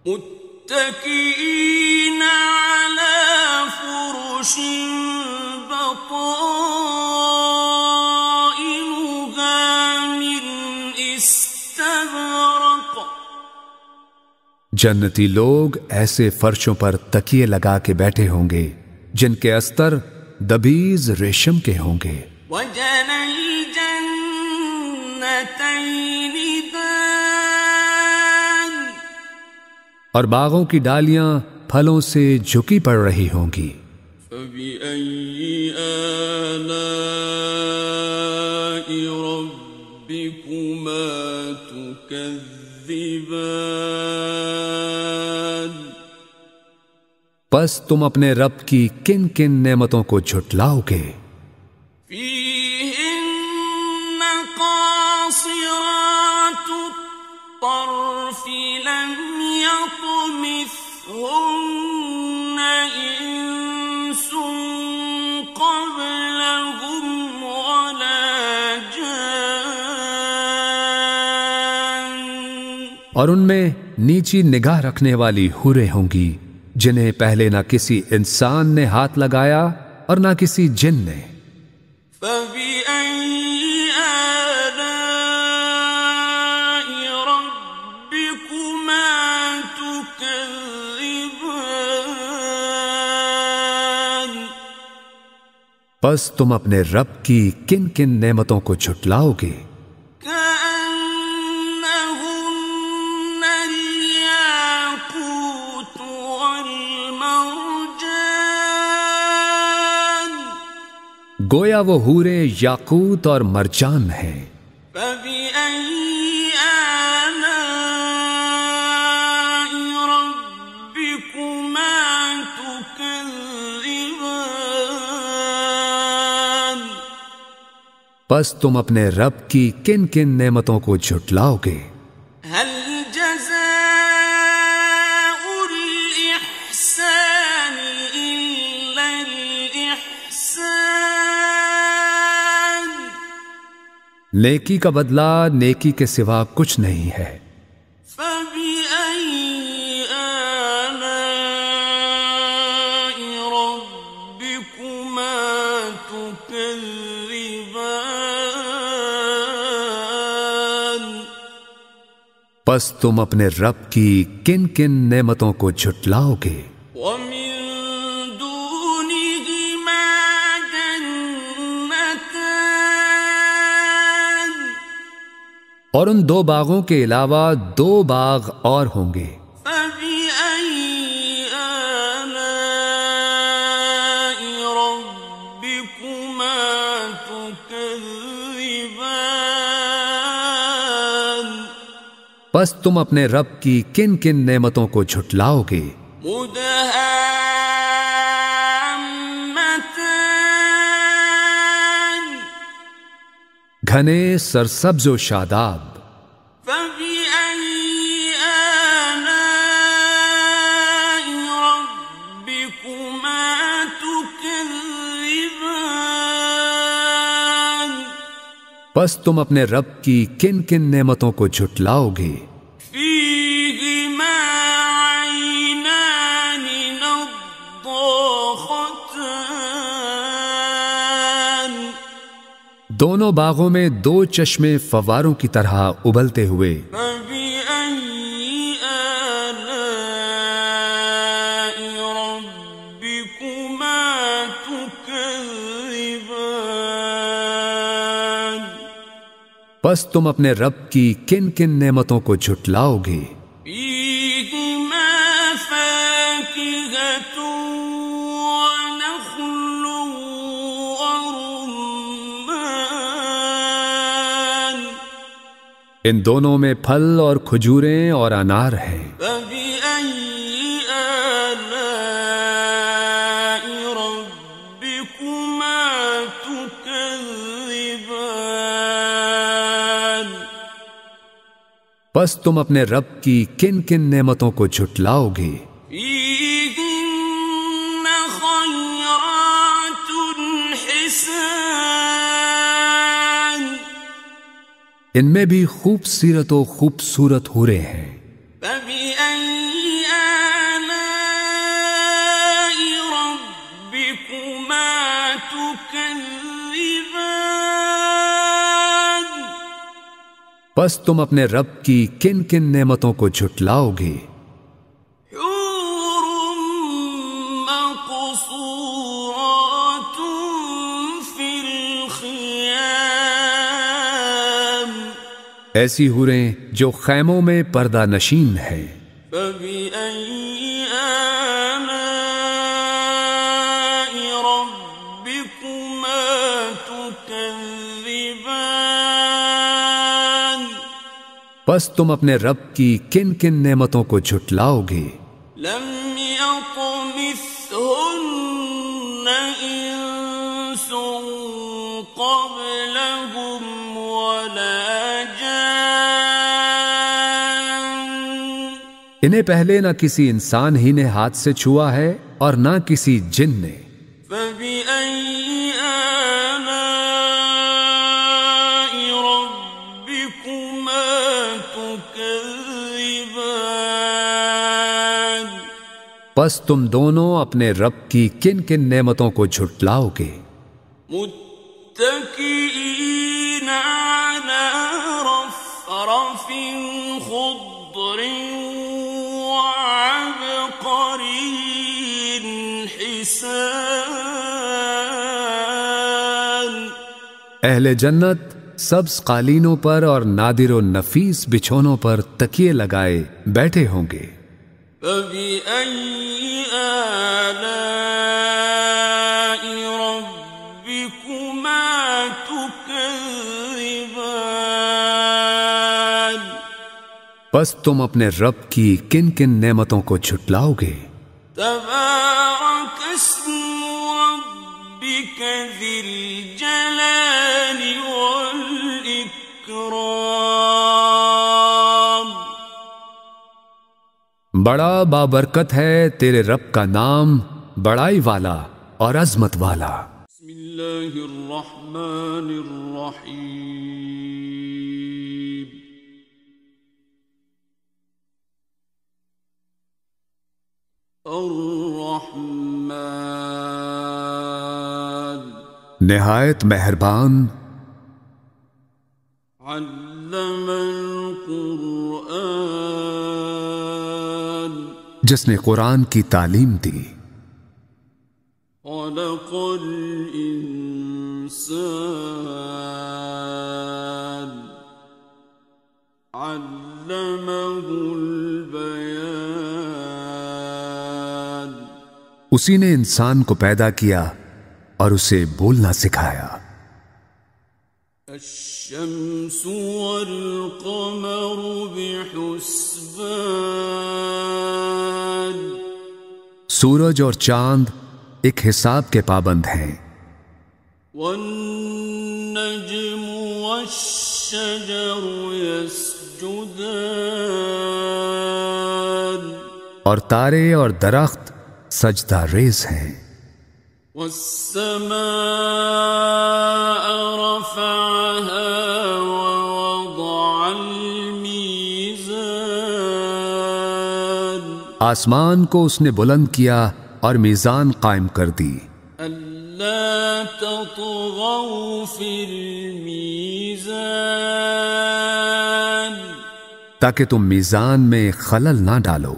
مُتَّكِئِينَ عَلَى فُرُشٍ بطائنها من استبرق. جنتی لوگ ایسے فرشوں پر تکیے لگا کے بیٹھے ہوں گے جن کے استر دبیز ریشم کے ہوں گے. وجنى الجنتين دان. اور باغوں کی ڈالیاں پھلوں سے جھکی پڑ رہی ہوں گی. فبأي آلاء ربكما تكذبان. پس تم اپنے رب کی کن کن نعمتوں کو جھٹلاؤ گے؟ فيهن قاصرات الطرف لم يطمثهن إنس قبلهم ولا جان. اور ان میں نیچی نگاہ رکھنے والی حوریں ہوں گی جنہیں پہلے نہ کسی انسان نے ہاتھ لگایا اور نہ کسی جن نے. فبأي آلاء ربكما تكذبان. پس تم اپنے رب کی کن کن نعمتوں کو جھٹلاؤ گے؟ كأنهن الياقوت والمرجان. گویا وہ حوریں یاقوت اور مرجان ہیں. فبأي آلاء ربكما تكذبان. پس تم اپنے رب کی کن کن نعمتوں کو جھٹلاؤ گے؟ هل جزاء الإحسان إلا الإحسان. نیکی کا بدلہ نیکی کے سوا کچھ نہیں ہے. فبأي آلاء ربكما تكذبان. پس تم اپنے رب کی کن کن نعمتوں کو جھٹلاؤ گے؟ ومن دونهما جنتان. اور ان دو باغوں کے علاوہ دو باغ اور ہوں گے. فبأي آلاء ربكما تكذبان. پس تم اپنے رب کی کن کن نعمتوں کو جھٹلاؤ گے؟ مدهامتان. گھنے سرسبز و شاداب. فبأي آلاء ربكما تكذبان. پس تم اپنے رب کی کن کن نعمتوں کو جھٹلاؤ گے؟ فيهما عينان نضاختان. دونوں باغوں میں دو چشمے فواروں کی طرح ابلتے ہوئے. فبأي آلاء ربكما تكذبان. پس تم اپنے رب کی کن کن نعمتوں کو جھٹلاؤ گے؟ فيهما فاكهة ونخل ورمان. ان دونوں میں پھل اور کھجوریں اور انار ہیں. فبأي آلاء ربكما تكذبان. پس تم اپنے رب کی کن کن نعمتوں کو جھٹلاؤ گے؟ فيهن خيرات حسان. ان میں بھی خوبصورت و خوبصورت حوریں ہیں. فبأي آلاء ربكما تكذبان. پس تم اپنے رب کی کن کن نعمتوں کو جھٹلاؤ گے؟ حور مقصورات فی الخیام ایسی حوریں جو خیموں میں پردہ نشین ہیں۔ فبأي آلاء ربكما تكذبان پس تم اپنے رب کی کن کن نعمتوں کو جھٹلاؤ گے؟ لم يطمثهن إنس قبلهم ولا جان انہیں پہلے نہ کسی انسان ہی نے ہاتھ سے چھوا ہے اور نہ کسی جن نے۔ فبأي آلاء ربكما تكذبان پس تم دونوں اپنے رب کی کن کن نعمتوں کو جھٹلاؤ گے؟ متكئين على رفرف خضر وعبقري حسان اہل جنت سبز قالینوں پر اور نادر و نفیس بچھونوں پر تکیے لگائے بیٹھے ہوں گے۔ فبأي آلاء ربكما تكذبان پس تم اپنے رب کی کن کن نعمتوں کو جھٹلاؤ گے؟ تبارك اسم ربك ذي الجلال والإكرام بڑا بابرکت ہے تیرے رب کا نام، بڑائی والا اور عظمت والا۔ بسم الله الرحمن الرحيم الرحمن نہایت مہربان، علم القرآن جس نے قرآن کی تعلیم دی، خلق الإنسان علمه البيان اسی نے انسان کو پیدا کیا اور اسے بولنا سکھایا۔ الشمس والقمر بحسبان سورج اور چاند ایک حساب کے پابند ہیں۔ والنجم والشجر يسجدان اور تارے اور درخت سجدہ ریز ہیں۔ والسماء رفعها ووضع الميزان آسمان کو اس نے بلند کیا اور میزان قائم کر دی، ألا تطغوا في الميزان تاکہ تم میزان میں خلل نہ ڈالو۔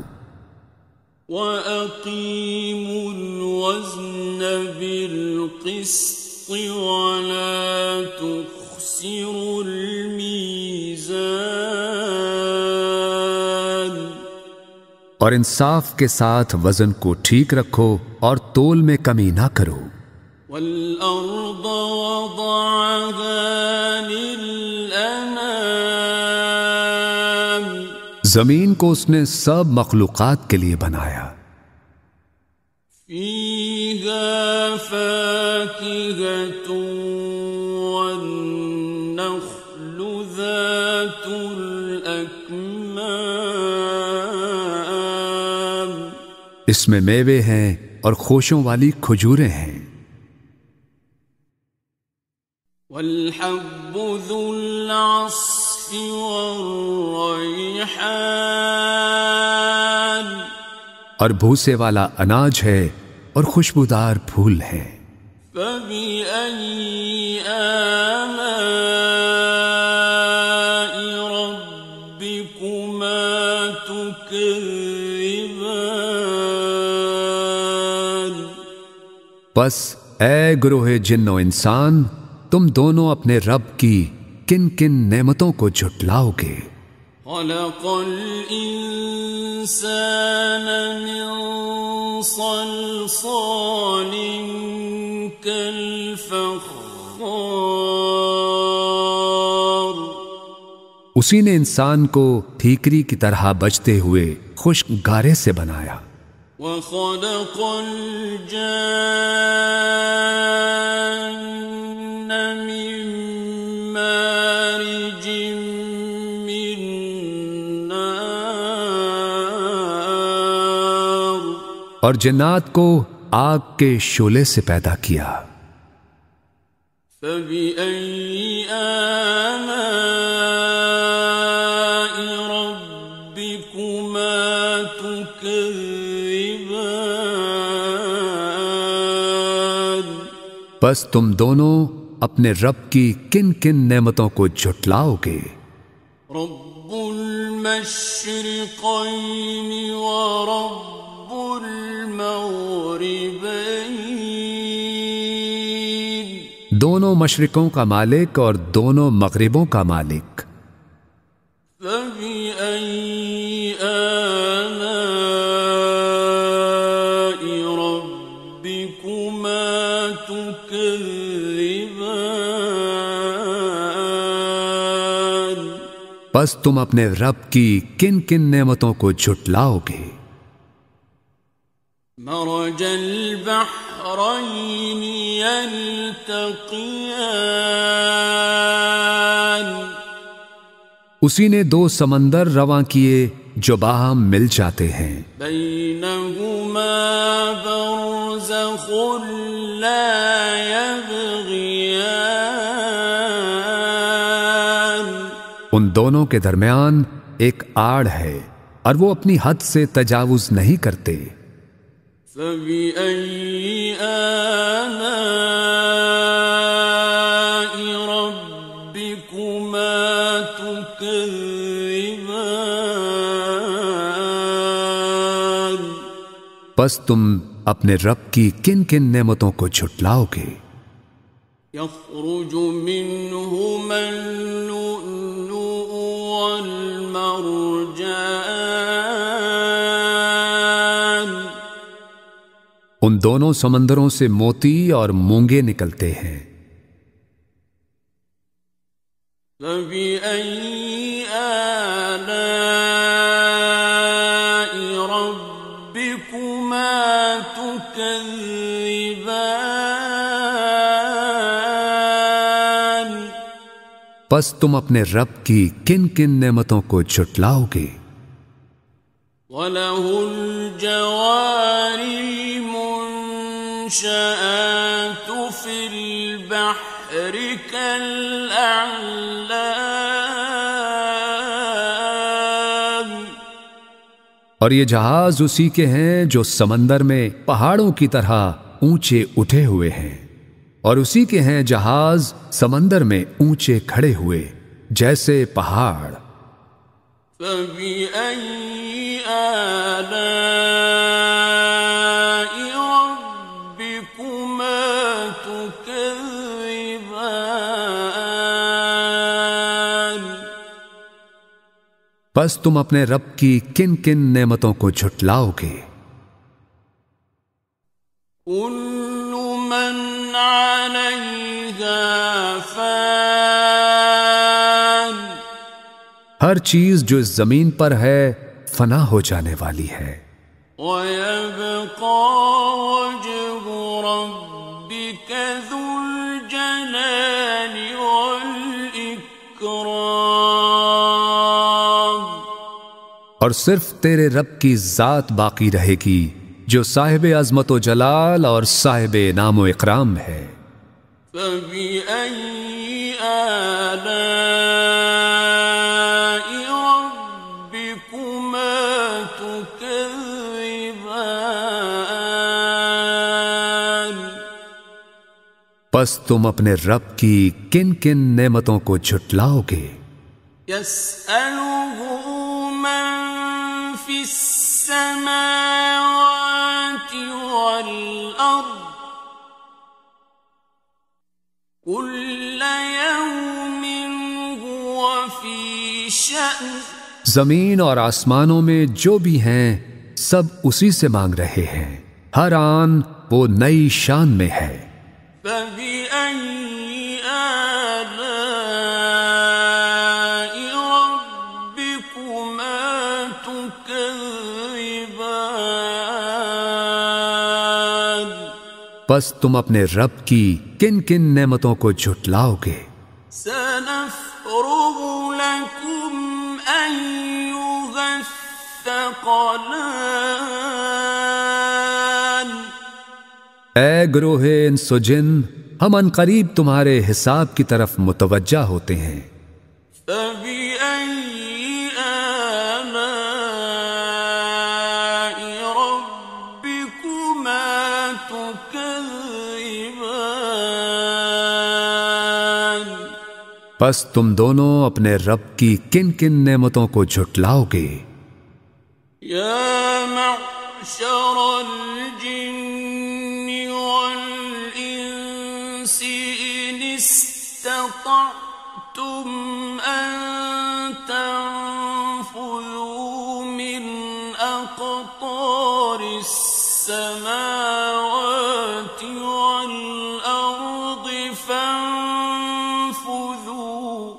وَأَقِيمُوا الْوَزْنَ بِالْقِسْطِ وَلَا تُخْسِرُوا الْمِيزَانَ اور انصاف کے ساتھ وزن کو ٹھیک رکھو اور تول میں کمی نہ کرو۔ وَالْأَرْضَ وَضَعَهَا لِلْأَنَامِ زمین کو اس نے سب مخلوقات کے لیے بنایا، فِيهَا فَاكِهَةٌ وَالنَّخْلُ ذَاتُ الْأَكْمَامِ اس میں میوے ہیں اور خوشوں والی کھجوریں ہیں۔ وَالْحَبُّ ذُو الْعَصْفِ وَالرَّيْحَانِ اور بھوسے والا اناج ہے اور خوشبودار پھول ہیں۔ فَبِأَيِّ آلَاءِ تكذبان پس اے گروہ جن و انسان، تم دونوں اپنے رب کی کن کن نعمتوں کو جھٹلاؤ گے؟ خلق الإنسان من صلصال كالفخار اسی نے انسان کو ٹھیکری کی طرح بجتے ہوئے خشک گارے سے بنایا۔ وخلق الجان من مارج من نار اور جنات کو آگ کے شعلے سے پیدا کیا۔ فبأي آلاء ربكما تكذبان بس تم دونوں اپنے رب کی کن کن نعمتوں کو جھٹلاؤ گے؟ رب المشرقين ورب المغربين دونوں مشرقوں کا مالک اور دونوں مغربوں کا مالک۔ فبأي آلاء ربكما تكذبان بس تم اپنے رب کی کن کن نعمتوں کو جھٹلاؤ گے؟ مرج البحرين يلتقيان اسی نے دو سمندر رواں کیے جو باہم مل جاتے ہیں، بينهما برزخ لا يبغيان ان دونوں کے درمیان ایک آڑ ہے اور وہ اپنی حد سے تجاوز نہیں کرتے۔ فبأي آلاء ربكما تكذبان بس تم اپنے رب کی کن کن نعمتوں کو جھٹلاؤ گے؟ يخرج منهما اللؤلؤ والمرجان ان دونوں سمندروں سے موتی اور مونگے نکلتے ہیں۔ فبأي آلاء ربكما تكذبان پس تم اپنے رب کی کن کن نعمتوں کو جھٹلاؤ گے؟ وله الجوار المنشآت في البحر كالأعلام اور یہ جہاز اسی کے ہیں جو سمندر میں پہاڑوں کی طرح اونچے اٹھے ہوئے ہیں، اور اسی کے ہیں جہاز سمندر میں اونچے کھڑے ہوئے جیسے پہاڑ۔ فبأي آلاء ربكما تكذبان بس تم اپنے رب کی کن کن نعمتوں کو جھٹلاؤ گے؟ كل من عليها فان ہر چیز جو اس زمین پر ہے فنا ہو جانے والی ہے، ويبقى وجه ربك ذو الجلال والإكرام اور صرف تیرے رب کی ذات باقی رہے گی جو صاحب عظمت و جلال اور صاحب انعام و اکرام ہے۔ فبأي آلاء ربكما تكذبان پس تم اپنے رب کی کن کن نعمتوں کو جھٹلاؤ گے؟ يسأله من في السماوات والأرض كل يوم هو في شأن. زمین اور آسمانوں میں جو بھی ہیں سب اسی سے مانگ رہے ہیں، ہر آن وہ نئی شان میں ہے۔ فَبِأَيِّ آلَاءِ رَبِّكُمَا تُكَذِّبَانِ؟ پس تم اپنے رب کی کن کن نعمتوں کو جھٹلاؤ گے؟ سَنَفْرُغُ لَكُمْ أَيُّهَ الثَّقَلَانِ. اے گروہ انس و جن، ہم عنقریب تمہارے حساب کی طرف متوجہ ہوتے ہیں۔ فَبِأَيِّ آلَاءِ رَبِّكُمَا تُكَذِّبَانِ؟ پس تم دونوں اپنے رب کی کن کن نعمتوں کو جھٹلاؤ گے؟ یا معشر الجن والانس ان استطعتم ان تنفذوا من اقطار السماوات والارض فانفذوا.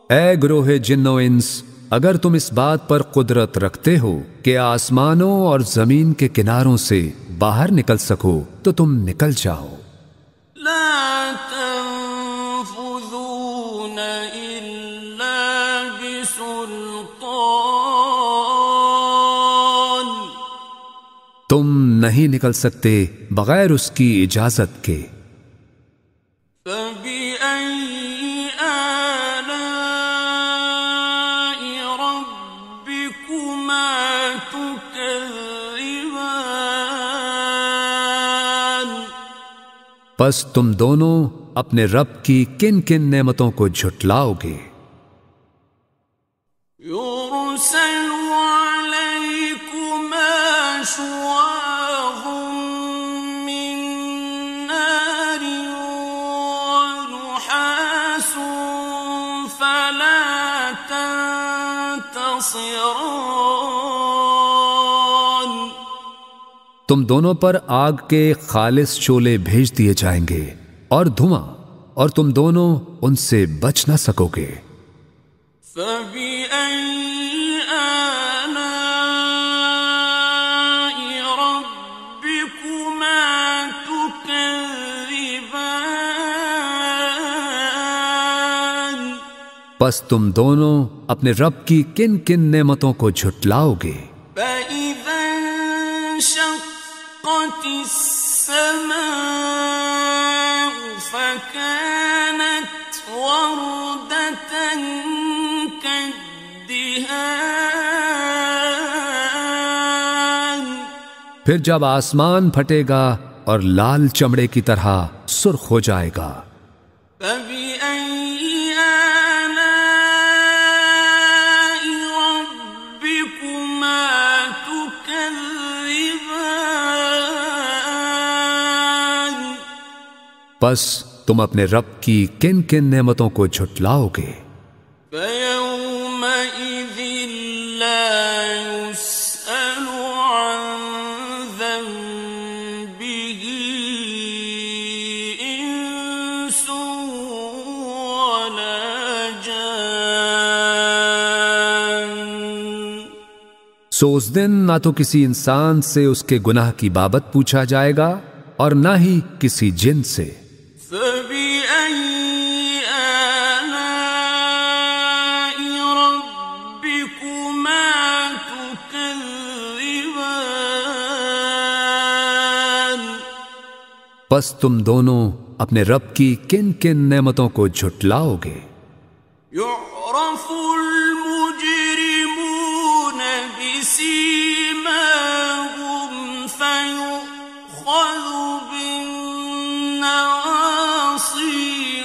اے گروہ جن و انس، اگر تم اس بات پر قدرت رکھتے ہو کہ آسمانوں اور زمین کے کناروں سے باہر نکل سکو تو تم نکل جاؤ۔ لا تنفذون الا بسلطان. تم نہیں نکل سکتے بغیر اس کی اجازت کے۔ فَبِأَيِّ آلَاءِ رَبِّكُمَا تُكَذِّبَانِ؟ پس تم دونوں اپنے رب کی کن کن نعمتوں کو جھٹلاؤ گے؟ يُرْسَلُ عَلَيْكُمَا شُوَاظٌ مِّن نَّارٍ وَنُحَاسٌ فَلَا تَنتَصِرَانِ. تم دونوں پر آگ کے خالص شعلے بھیج دیے جائیں گے اور دھواں، اور تم دونوں ان سے بچ نہ سکو گے۔ فَبِأَيِّ آلَاءِ رَبِّكُمَا تُكَذِّبَانِ؟ پس تم دونوں اپنے رب کی کن کن نعمتوں کو جھٹلاؤ گے؟ فَإِذَا انشَقَّتِ السَّمَاءُ فَكَانَتْ وَرْدَةً كَالدِّهَانِ. پھر جب آسمان پھٹے گا اور لال چمڑے کی طرح سرخ ہو جائے گا۔ فَبِأَيِّ آلَاءِ رَبِّكُمَا تُكَذِّبَانِ؟ پس تم اپنے رب کی کن کن نعمتوں کو جھٹلاؤ گے؟ فَيَوْمَئِذٍ لَا يُسْأَلُ عَن ذَنبِهِ إِنسٌ وَلَا جَانٌ. سو اس دن نہ تو کسی انسان سے اس کے گناہ کی بابت پوچھا جائے گا اور نہ ہی کسی جن سے۔ فَبِأَيِّ آلَاءِ رَبِّكُمَا تُكَذِّبَانِ؟ پس تم دونوں اپنے رب کی کن کن نعمتوں کو جھٹلاؤ گے؟ يُعْرَفُ الْمُجْرِمُونَ بِسِيمَاهُمْ فَيُؤْخَذُ بِالنَّوَاصِي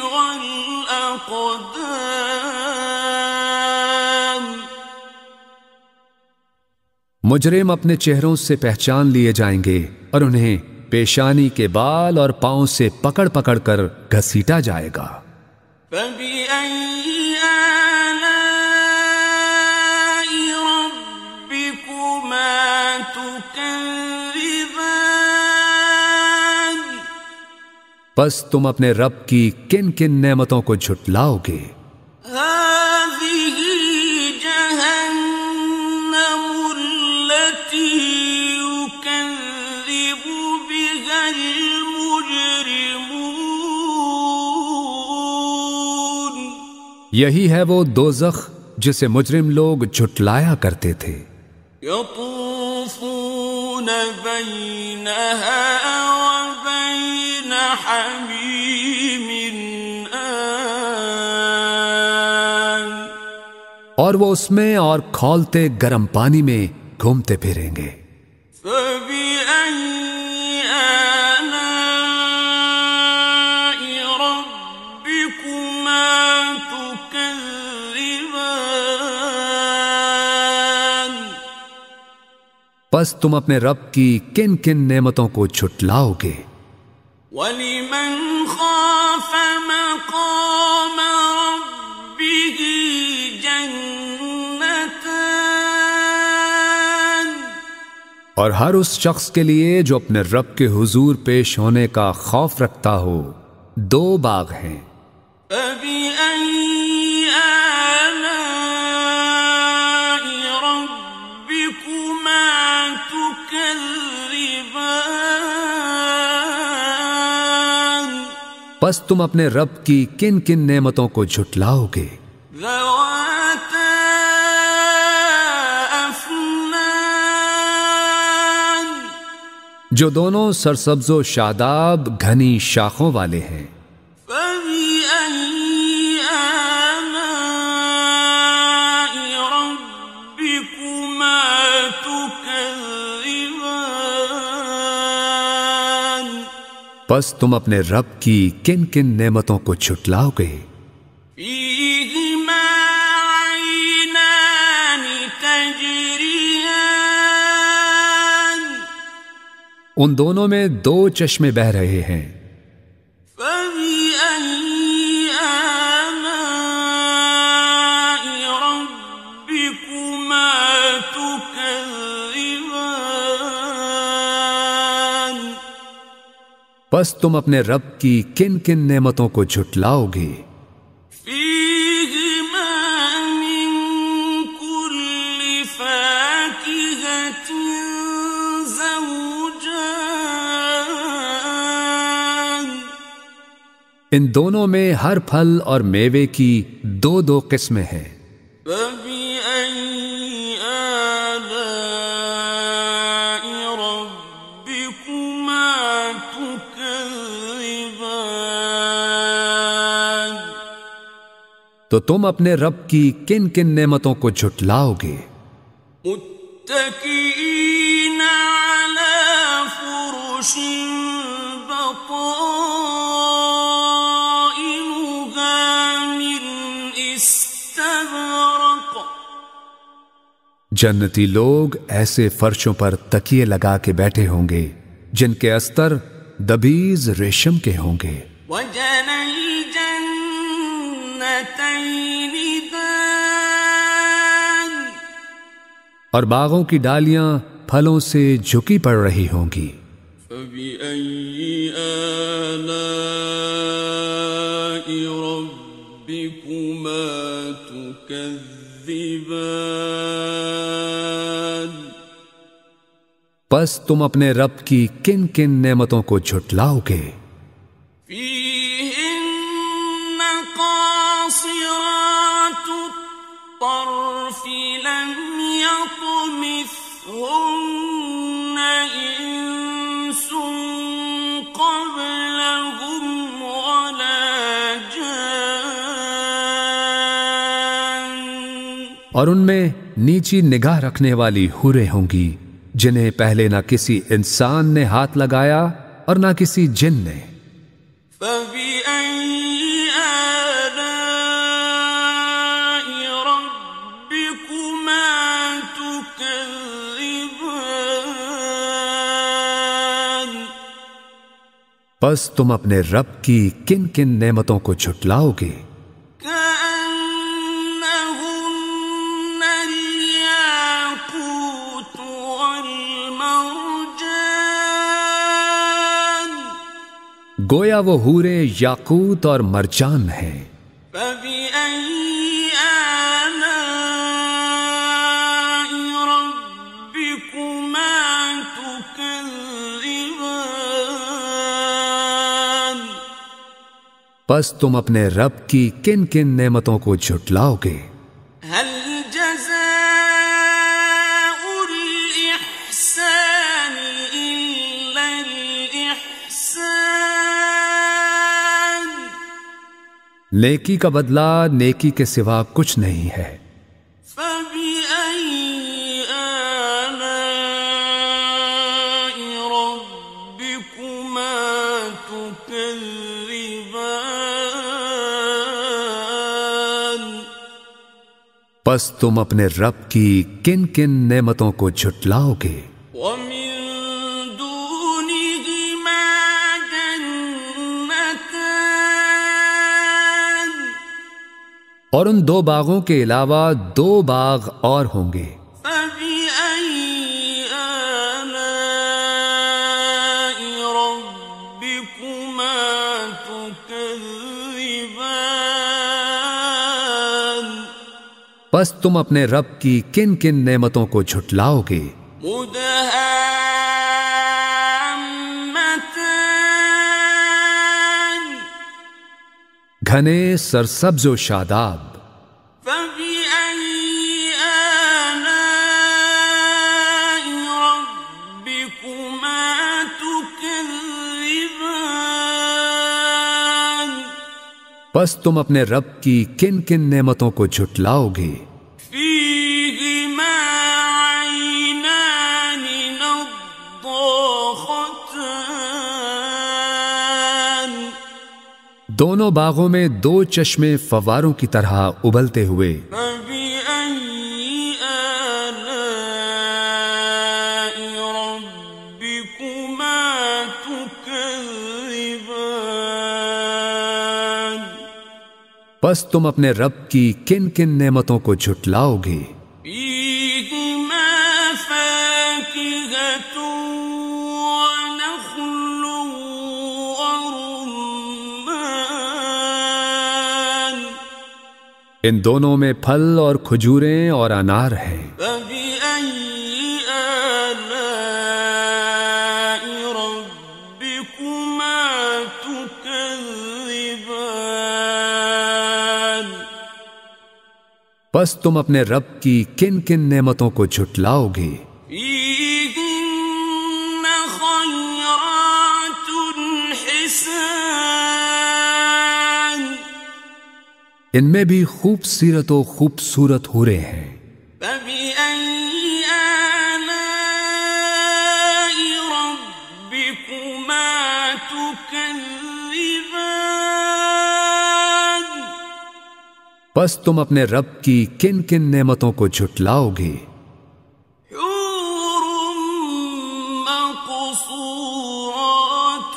وَالْأَقْدَامِ. مجرم اپنے چہروں سے پہچان لیے جائیں گے اور انہیں پیشانی کے بال اور پاؤں سے پکڑ پکڑ کر گھسیٹا جائے گا۔ فَبِأَيِّ آلَاءِ رَبِّكُمَا تُكَذِّبَانِ؟ پس تم اپنے رب کی کن کن نعمتوں کو جھٹلاؤ گے؟ هَٰذِهِ جَهَنَّمُ الَّتِي يُكَذِّبُ بِهَا الْمُجْرِمُونَ۔ یہی ہے وہ دوزخ جسے مجرم لوگ جھٹلایا کرتے تھے۔ يَطُوفُونَ بَيْنَهَا وَبَيْنَ حَمِيمٍ آنٍ۔ اور وہ اس میں اور کھولتے گرم پانی میں گھومتے پھریں گے۔ فَبِأَيِّ آلَاءِ رَبِّكُمَا تُكَذِّبَانِ؟ پس تم اپنے رب کی کن کن نعمتوں کو جھٹلاؤ گے؟ وَلِمَنْ خَافَ مَقَامَ رَبِّهِ جَنَّتَانِ۔ اور ہر اس شخص کے لیے جو اپنے رب کے حضور پیش ہونے کا خوف رکھتا ہو دو باغ ہیں۔ فَبِأَيِّ آلَاءِ رَبِّكُمَا تُكَذِّبَانِ؟ پس تم اپنے رب کی کن کن نعمتوں کو جھٹلاؤ گے؟ ذَوَاتَا أَفْنَانٍ۔ جو دونوں سرسبز و شاداب گھنی شاخوں والے ہیں۔ فَبِأَيِّ آلَاءِ رَبِّكُمَا تُكَذِّبَانِ؟ پس تم اپنے رب کی کن کن نعمتوں کو جھٹلاؤ گے؟ فِيهِمَا عَيْنَانِ تَجْرِيَانِ۔ ان دونوں میں دو چشمے بہہ رہے ہیں۔ فَبِأَيِّ آلَاءِ رَبِّكُمَا تُكَذِّبَانِ؟ پس تم اپنے رب کی کن کن نعمتوں کو جھٹلاؤ گے؟ فِيهِمَا مِن كُلِّ فَاكِهَةٍ زَوْجَانِ۔ ان دونوں میں ہر پھل اور میوے کی دو دو قسمیں ہیں۔ فَبِأَيِّ آلَاءِ رَبِّكُمَا تُكَذِّبَانِ؟ تو تم اپنے رب کی کن کن نعمتوں کو جھٹلاؤ گے؟ مُتَّكِئِينَ عَلَى فُرُشٍ بَطَائِنُهَا مِنْ إِسْتَبْرَقٍ۔ جنتی لوگ ایسے فرشوں پر تکیے لگا کے بیٹھے ہوں گے جن کے استر دبیز ریشم کے ہوں گے۔ وَجَنَى الْجَنَّتَيْنِ دَانٍ۔ اور باغوں کی ڈالیاں پھلوں سے جھکی پڑ رہی ہوں گی۔ فَبِأَيِّ آلَاءِ رَبِّكُمَا تُكَذِّبَانِ؟ پس تم اپنے رب کی کن کن نعمتوں کو جھٹلاؤ گے؟ فِيهِنَّ قَاصِرَاتُ الطَّرْفِ لَمْ يَطْمِثْهُنَّ إِنسٌ قَبْلَهُمْ وَلَا جَانٌّ۔ اور ان میں نیچی نگاہ رکھنے والی حوریں ہوں گی جنہیں پہلے نہ کسی انسان نے ہاتھ لگایا اور نہ کسی جن نے۔ فَبِأَيِّ آلَاءِ رَبِّكُمَا تُكَذِّبَانِ؟ پس تم اپنے رب کی کن کن نعمتوں کو جھٹلاؤ گے؟ كأنهن الياقوت والمرجان گویا وہ حوریں یاقوت اور مرجان ہیں۔ فبأي آلاء ربكما تكذبان پس تم اپنے رب کی کن کن نعمتوں کو جھٹلاؤ گے؟ هل جزاء الإحسان إلا الإحسان نیکی کا بدلہ نیکی کے سوا کچھ نہیں ہے۔ فبأي آلاء ربكما تكذبان پس تم اپنے رب کی کن کن نعمتوں کو جھٹلاؤ گے؟ ومن دونهما جنتان اور ان دو باغوں کے علاوہ دو باغ اور ہوں گے۔ فبأي آلاء ربكما تكذبان پس تم اپنے رب کی کن کن نعمتوں کو جھٹلاؤ گے؟ مدهامتان گھنے سرسبز و شاداب۔ فبأي آلاء ربكما تكذبان پس تم اپنے رب کی کن کن نعمتوں کو جھٹلاؤ گے؟ فيهما عينان نضاختان دونوں باغوں میں دو چشمے فواروں کی طرح ابلتے ہوئے۔ فبأي آلاء ربكما تكذبان پس تم اپنے رب کی کن کن نعمتوں کو جھٹلاؤ گے؟ فيهما فاكهة ونخل ورمان ان دونوں میں پھل اور کھجوریں اور انار ہیں۔ فبأي آلاء ربكما تكذبان پس تم اپنے رب کی کن کن نعمتوں کو جھٹلاؤ گے؟ فيهن خيرات حسان ان میں بھی خوبصورت و خوبصورت حوریں ہیں۔ فبأي آلاء ربكما تكذبان پس تم اپنے رب کی کن کن نعمتوں کو جھٹلاؤ گے؟ حور مقصورات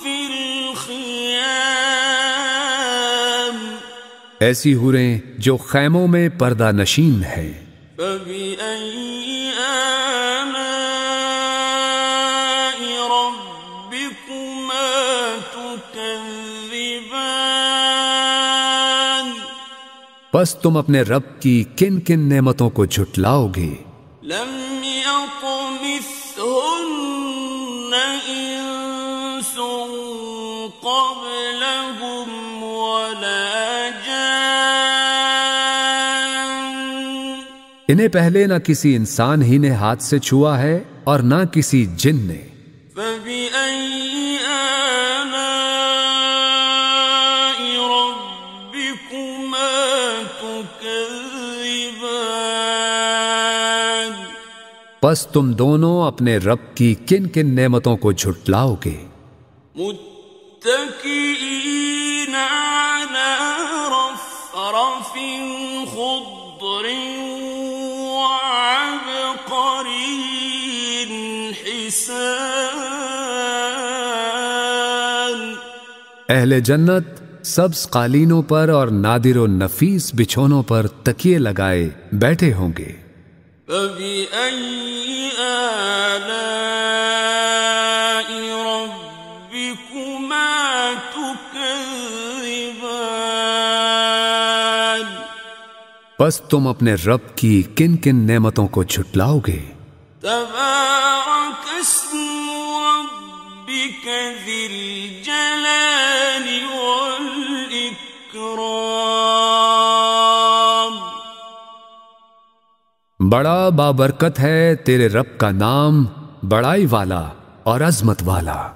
في الخيام ایسی حوریں جو خیموں میں پردہ نشین ہیں۔ فبأي آلاء ربكما تكذبان پس تم اپنے رب کی کن کن نعمتوں کو جھٹلاؤ گے؟ لم يطمثهن إنس قبلهم ولا جان انہیں پہلے نہ کسی انسان ہی نے ہاتھ سے چھوا ہے اور نہ کسی جن نے۔ فبأي آلاء ربكما تكذبان پس تم دونوں اپنے رب کی کن کن نعمتوں کو جھٹلاؤ گے؟ متكئين على رفرف خضر وعبقري حسان اہل جنت سبز قالینوں پر اور نادر و نفیس بچھونوں پر تکیے لگائے بیٹھے ہوں گے۔ فَبِأَيِّ آلَاءِ رَبِّكُمَا تُكَذِّبَانِ پس تم اپنے رب کی کن کن نعمتوں کو جھٹلاؤ گے؟ تبارک اسم ربک ذی الجلال والاکرام، بڑا بابرکت ہے تیرے رب کا نام، بڑائی والا اور عظمت والا۔